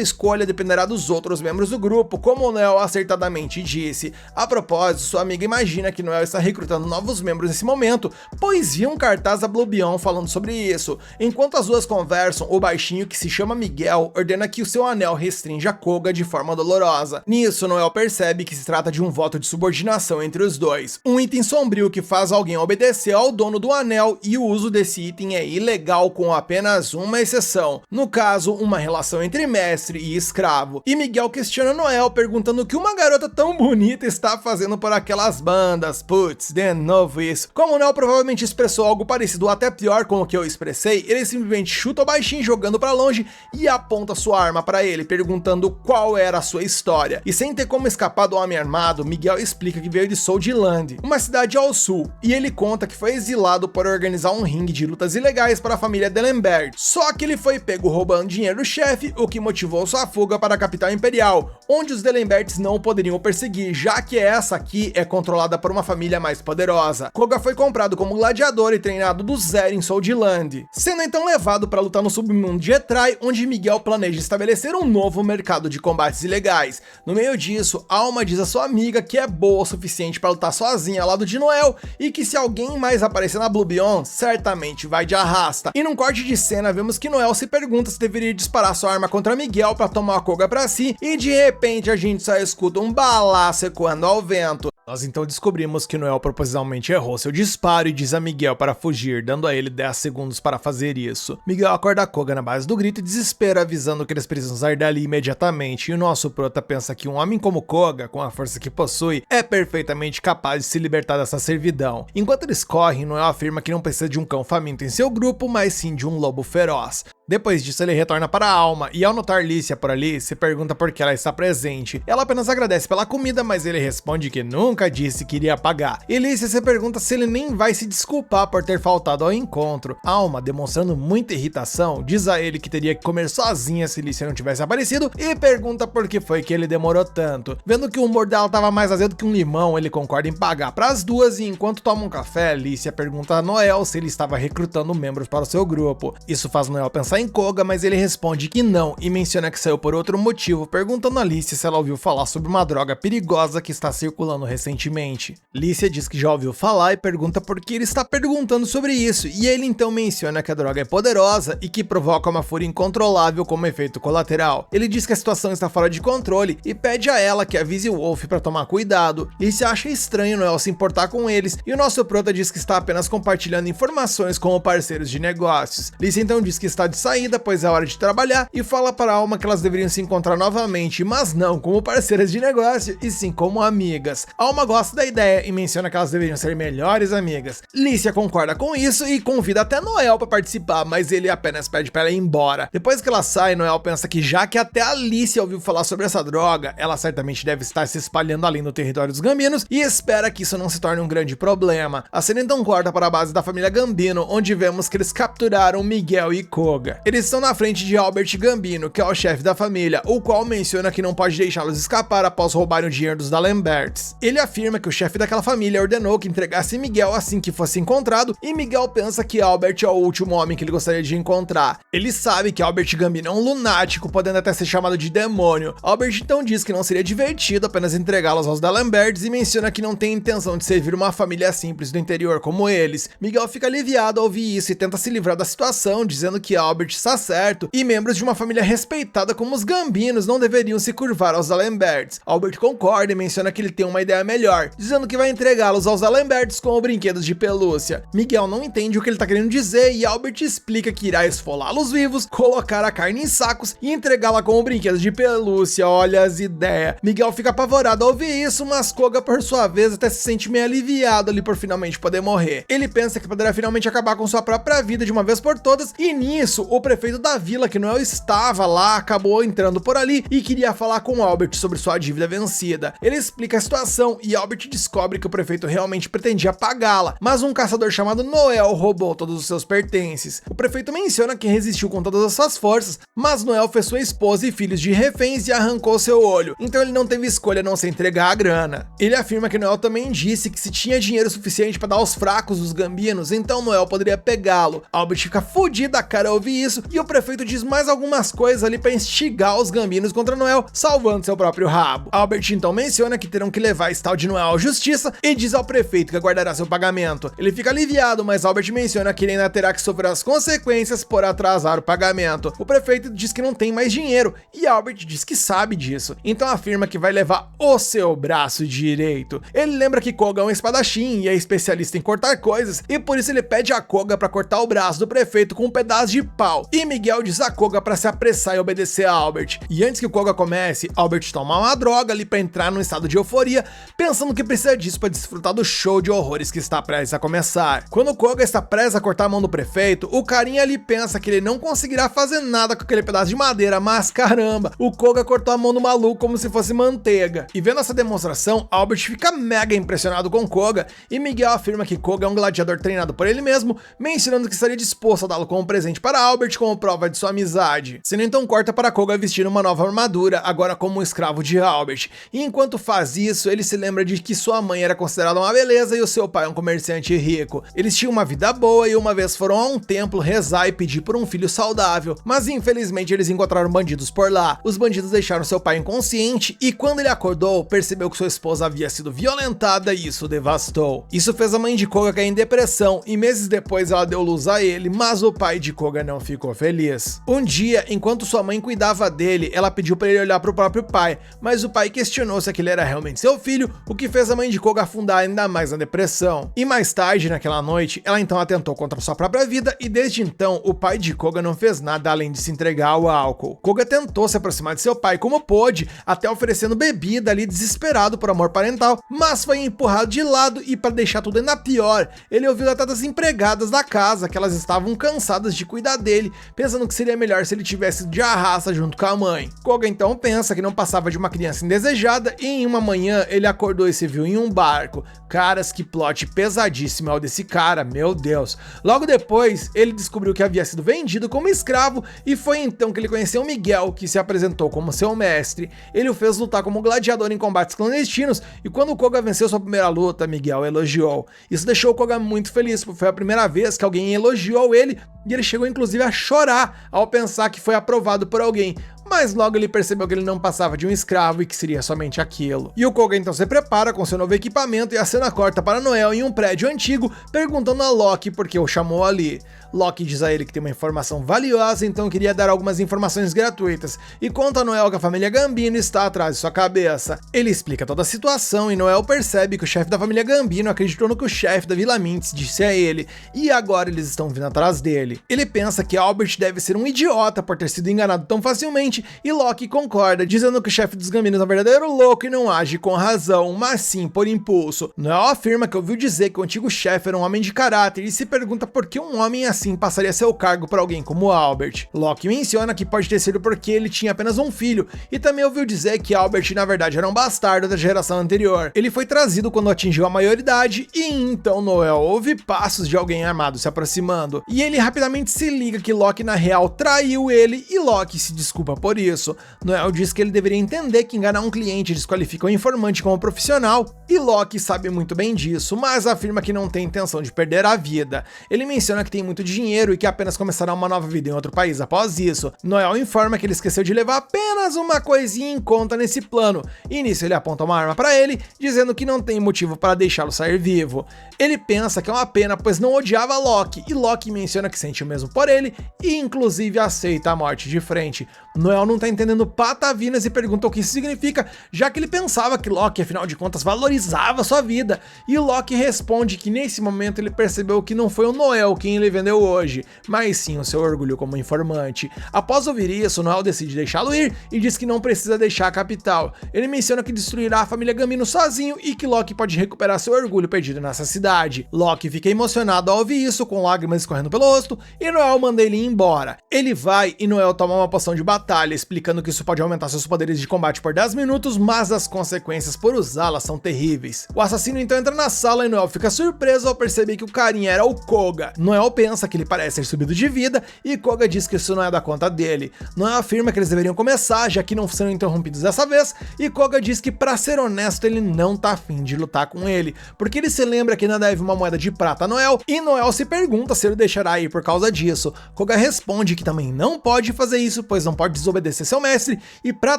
escolha dependerá dos outros membros do grupo, como o Noel acertadamente disse. A propósito, sua amiga imagina que Noel está recrutando novos membros nesse momento, pois viu um cartaz da Blue Beyond falando sobre isso. Enquanto as duas conversam, o baixinho, que se chama Miguel, ordena que o seu anel restrinja Koga de forma dolorosa. Nisso, Noel percebe que se trata de um voto de subordinação entre os dois, um item sombrio que faz alguém obedecer ao dono do anel, e o uso desse item é ilegal com apenas uma exceção, no caso, uma relação entre mestre e escravo. E Miguel questiona Noel, perguntando o que uma garota tão bonita está fazendo por aquelas bandas. Putz, de novo isso. Como Noel provavelmente expressou algo parecido ou até pior com o que eu expressei, ele simplesmente chuta o baixinho jogando pra longe e aponta sua arma pra ele, perguntando qual era a sua história. E sem ter como escapar do homem armado, Miguel explica que veio de Soldiland, uma cidade ao sul, e ele conta que foi exilado por organizar um ringue de lutas ilegais para a família D'Alembert. Só que ele foi pego roubando dinheiro do chefe, o que motivou sua fuga para a capital imperial, onde os D'Alemberts não poderiam o perseguir, já que essa aqui é controlada por uma família mais poderosa. Koga foi comprado como gladiador e treinado do zero em Soldiland, sendo então levado para lutar no submundo de Etrai, onde Miguel planeja estabelecer um novo mercado de combates ilegais. No meio disso, Alma diz a sua amiga que é boa o suficiente para lutar sozinha ao lado de Noel e que se alguém mais aparecer na Blue Beyond, certamente vai de arrasta. E num corte de cena, vemos que Noel se pergunta se deveria disparar sua arma contra Miguel para tomar a Koga para si, e de repente a gente só escuta um balaço ecoando ao vento. Nós então descobrimos que Noel propositalmente errou seu disparo e diz a Miguel para fugir, dando a ele 10 segundos para fazer isso. Miguel acorda Koga na base do grito e desespera, avisando que eles precisam sair dali imediatamente, e o nosso prota pensa que um homem como Koga, com a força que possui, é perfeitamente capaz de se libertar dessa servidão. Enquanto eles correm, Noel afirma que não precisa de um cão faminto em seu grupo, mas sim de um lobo feroz. Depois disso, ele retorna para a Alma, e ao notar Lícia por ali, se pergunta por que ela está presente. Ela apenas agradece pela comida, mas ele responde que nunca disse que iria pagar. E Lícia se pergunta se ele nem vai se desculpar por ter faltado ao encontro. Alma, demonstrando muita irritação, diz a ele que teria que comer sozinha se Lícia não tivesse aparecido, e pergunta por que foi que ele demorou tanto. Vendo que o humor dela estava mais azedo que um limão, ele concorda em pagar para as duas, e enquanto tomam um café, Lícia pergunta a Noel se ele estava recrutando membros para o seu grupo. Isso faz Noel pensar em Koga, mas ele responde que não e menciona que saiu por outro motivo, perguntando a Lícia se ela ouviu falar sobre uma droga perigosa que está circulando recentemente. Lícia diz que já ouviu falar e pergunta por que ele está perguntando sobre isso, e ele então menciona que a droga é poderosa e que provoca uma fúria incontrolável como efeito colateral. Ele diz que a situação está fora de controle e pede a ela que avise o Wolf para tomar cuidado. Lícia acha estranho Noel se importar com eles, e o nosso prota diz que está apenas compartilhando informações com parceiros de negócios. Lícia então diz que está de saída, pois é hora de trabalhar, e fala para a Alma que elas deveriam se encontrar novamente, mas não como parceiras de negócio, e sim como amigas. Alma gosta da ideia e menciona que elas deveriam ser melhores amigas. Lícia concorda com isso e convida até Noel para participar, mas ele apenas pede para ela ir embora. Depois que ela sai, Noel pensa que já que até a Lícia ouviu falar sobre essa droga, ela certamente deve estar se espalhando ali no território dos Gambinos, e espera que isso não se torne um grande problema. A cena então corta para a base da família Gambino, onde vemos que eles capturaram Miguel e Koga. Eles estão na frente de Albert Gambino, que é o chefe da família, o qual menciona que não pode deixá-los escapar após roubarem o dinheiro dos D'Alemberts. Ele afirma que o chefe daquela família ordenou que entregasse Miguel assim que fosse encontrado, e Miguel pensa que Albert é o último homem que ele gostaria de encontrar. Ele sabe que Albert Gambino é um lunático, podendo até ser chamado de demônio. Albert então diz que não seria divertido apenas entregá-los aos D'Alemberts e menciona que não tem intenção de servir uma família simples do interior como eles. Miguel fica aliviado ao ouvir isso e tenta se livrar da situação, dizendo que Albert está certo e membros de uma família respeitada como os Gambinos não deveriam se curvar aos D'Alemberts. Albert concorda e menciona que ele tem uma ideia melhor, dizendo que vai entregá-los aos D'Alemberts como brinquedos de pelúcia. Miguel não entende o que ele está querendo dizer e Albert explica que irá esfolá-los vivos, colocar a carne em sacos e entregá-la como brinquedos de pelúcia. Olha as ideias. Miguel fica apavorado ao ouvir isso, mas Koga por sua vez até se sente meio aliviado ali por finalmente poder morrer. Ele pensa que poderá finalmente acabar com sua própria vida de uma vez por todas, e nisso o prefeito da vila que Noel estava lá acabou entrando por ali e queria falar com Albert sobre sua dívida vencida. Ele explica a situação e Albert descobre que o prefeito realmente pretendia pagá-la, mas um caçador chamado Noel roubou todos os seus pertences. O prefeito menciona que resistiu com todas as suas forças, mas Noel fez sua esposa e filhos de reféns e arrancou seu olho, então ele não teve escolha a não se entregar a grana. Ele afirma que Noel também disse que se tinha dinheiro suficiente para dar aos fracos dos gambinos, então Noel poderia pegá-lo. Albert fica fudido da cara ao ouvir isso e o prefeito diz mais algumas coisas ali para instigar os gambinos contra Noel, salvando seu próprio rabo. Albert então menciona que terão que levar esse tal de Noel à justiça e diz ao prefeito que aguardará seu pagamento. Ele fica aliviado, mas Albert menciona que ele ainda terá que sofrer as consequências por atrasar o pagamento. O prefeito diz que não tem mais dinheiro e Albert diz que sabe disso, então afirma que vai levar o seu braço direito. Ele lembra que Koga é um espadachim e é especialista em cortar coisas e por isso ele pede a Koga para cortar o braço do prefeito com um pedaço de pau, e Miguel diz a Koga para se apressar e obedecer a Albert. E antes que o Koga comece, Albert toma uma droga ali para entrar num estado de euforia, pensando que precisa disso para desfrutar do show de horrores que está prestes a começar. Quando o Koga está prestes a cortar a mão do prefeito, o carinha ali pensa que ele não conseguirá fazer nada com aquele pedaço de madeira, mas caramba, o Koga cortou a mão do maluco como se fosse manteiga. E vendo essa demonstração, Albert fica mega impressionado com Koga e Miguel afirma que Koga é um gladiador treinado por ele mesmo, mencionando que estaria disposto a dá-lo como presente para Albert como prova de sua amizade. Cena então corta para Koga vestir uma nova armadura, agora como um escravo de Albert. E enquanto faz isso, ele se lembra de que sua mãe era considerada uma beleza e o seu pai um comerciante rico. Eles tinham uma vida boa e uma vez foram a um templo rezar e pedir por um filho saudável, mas infelizmente eles encontraram bandidos por lá. Os bandidos deixaram seu pai inconsciente e quando ele acordou, percebeu que sua esposa havia sido violentada e isso o devastou. Isso fez a mãe de Koga cair em depressão e meses depois ela deu luz a ele, mas o pai de Koga não ficou feliz. Um dia, enquanto sua mãe cuidava dele, ela pediu para ele olhar para o próprio pai, mas o pai questionou se aquele era realmente seu filho, o que fez a mãe de Koga afundar ainda mais na depressão. E mais tarde, naquela noite, ela então atentou contra sua própria vida e desde então o pai de Koga não fez nada além de se entregar ao álcool. Koga tentou se aproximar de seu pai como pôde, até oferecendo bebida ali desesperado por amor parental, mas foi empurrado de lado e para deixar tudo ainda pior, ele ouviu até das empregadas da casa que elas estavam cansadas de cuidar dele, pensando que seria melhor se ele tivesse de arrasta junto com a mãe. Koga então pensa que não passava de uma criança indesejada e em uma manhã ele acordou e se viu em um barco. Caras, que plot pesadíssimo é o desse cara, meu Deus. Logo depois, ele descobriu que havia sido vendido como escravo e foi então que ele conheceu Miguel, que se apresentou como seu mestre. Ele o fez lutar como gladiador em combates clandestinos e quando Koga venceu sua primeira luta, Miguel elogiou. Isso deixou Koga muito feliz, porque foi a primeira vez que alguém elogiou ele e ele chegou inclusive a chorar ao pensar que foi aprovado por alguém. Mas logo ele percebeu que ele não passava de um escravo e que seria somente aquilo. E o Koga então se prepara com seu novo equipamento e a cena corta para Noel em um prédio antigo, perguntando a Loki por que o chamou ali. Loki diz a ele que tem uma informação valiosa, então queria dar algumas informações gratuitas, e conta a Noel que a família Gambino está atrás de sua cabeça. Ele explica toda a situação e Noel percebe que o chefe da família Gambino acreditou no que o chefe da Vila Mintz disse a ele, e agora eles estão vindo atrás dele. Ele pensa que Albert deve ser um idiota por ter sido enganado tão facilmente, e Loki concorda, dizendo que o chefe dos Gambinos é um verdadeiro louco e não age com razão, mas sim por impulso. Noel afirma que ouviu dizer que o antigo chefe era um homem de caráter e se pergunta por que um homem assim passaria seu cargo para alguém como Albert. Loki menciona que pode ter sido porque ele tinha apenas um filho e também ouviu dizer que Albert na verdade era um bastardo da geração anterior. Ele foi trazido quando atingiu a maioridade e então Noel ouve passos de alguém armado se aproximando e ele rapidamente se liga que Loki na real traiu ele e Loki se desculpa por isso. Noel diz que ele deveria entender que enganar um cliente desqualifica o informante como profissional e Loki sabe muito bem disso, mas afirma que não tem intenção de perder a vida. Ele menciona que tem muito dinheiro e que apenas começará uma nova vida em outro país após isso. Noel informa que ele esqueceu de levar apenas uma coisinha em conta nesse plano, e nisso ele aponta uma arma para ele, dizendo que não tem motivo para deixá-lo sair vivo. Ele pensa que é uma pena, pois não odiava Loki, e Loki menciona que sente o mesmo por ele, e inclusive aceita a morte de frente. Noel Noel não tá entendendo patavinas e pergunta o que isso significa, já que ele pensava que Loki, afinal de contas, valorizava sua vida. E Loki responde que nesse momento ele percebeu que não foi o Noel quem ele vendeu hoje, mas sim o seu orgulho como informante. Após ouvir isso, Noel decide deixá-lo ir e diz que não precisa deixar a capital. Ele menciona que destruirá a família Gambino sozinho e que Loki pode recuperar seu orgulho perdido nessa cidade. Loki fica emocionado ao ouvir isso, com lágrimas escorrendo pelo rosto, e Noel manda ele ir embora. Ele vai e Noel toma uma poção de batalha, explicando que isso pode aumentar seus poderes de combate por 10 minutos, mas as consequências por usá-la são terríveis. O assassino então entra na sala e Noel fica surpreso ao perceber que o carinha era o Koga. Noel pensa que ele parece ter subido de vida e Koga diz que isso não é da conta dele. Noel afirma que eles deveriam começar, já que não serão interrompidos dessa vez, e Koga diz que, pra ser honesto, ele não tá afim de lutar com ele, porque ele se lembra que ainda deve uma moeda de prata a Noel, e Noel se pergunta se ele deixará ir por causa disso. Koga responde que também não pode fazer isso, pois não pode desobedecer seu mestre, e para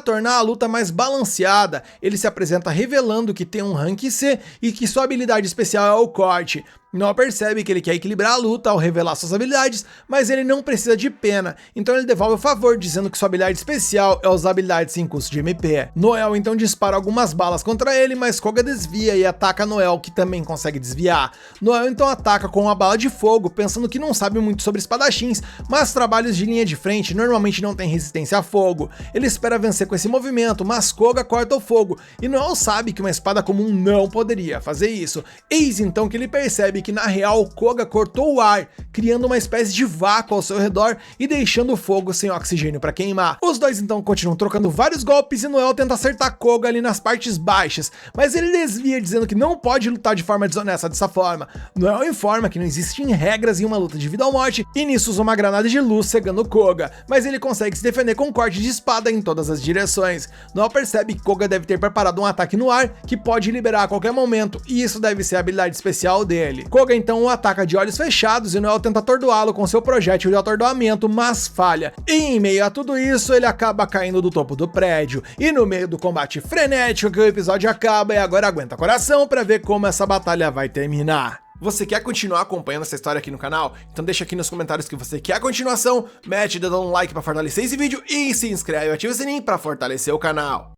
tornar a luta mais balanceada, ele se apresenta revelando que tem um rank C e que sua habilidade especial é o corte. Noel percebe que ele quer equilibrar a luta ao revelar suas habilidades, mas ele não precisa de pena, então ele devolve o favor dizendo que sua habilidade especial é usar habilidades sem custo de MP. Noel então dispara algumas balas contra ele, mas Koga desvia e ataca Noel, que também consegue desviar. Noel então ataca com uma bala de fogo, pensando que não sabe muito sobre espadachins, mas trabalhos de linha de frente normalmente não têm resistência a fogo. Ele espera vencer com esse movimento, mas Koga corta o fogo, e Noel sabe que uma espada comum não poderia fazer isso. Eis então que ele percebe que na real Koga cortou o ar, criando uma espécie de vácuo ao seu redor e deixando o fogo sem oxigênio para queimar. Os dois então continuam trocando vários golpes e Noel tenta acertar Koga ali nas partes baixas, mas ele desvia dizendo que não pode lutar de forma desonesta dessa forma. Noel informa que não existem regras em uma luta de vida ou morte e nisso usa uma granada de luz cegando Koga, mas ele consegue se defender com um corte de espada em todas as direções. Noel percebe que Koga deve ter preparado um ataque no ar que pode liberar a qualquer momento, e isso deve ser a habilidade especial dele. Koga então o ataca de olhos fechados e Noel tenta atordoá-lo com seu projétil de atordoamento, mas falha. E em meio a tudo isso, ele acaba caindo do topo do prédio. E no meio do combate frenético que o episódio acaba, e agora aguenta coração pra ver como essa batalha vai terminar. Você quer continuar acompanhando essa história aqui no canal? Então deixa aqui nos comentários que você quer a continuação, mete o dedo no like pra fortalecer esse vídeo e se inscreve e ativa o sininho pra fortalecer o canal.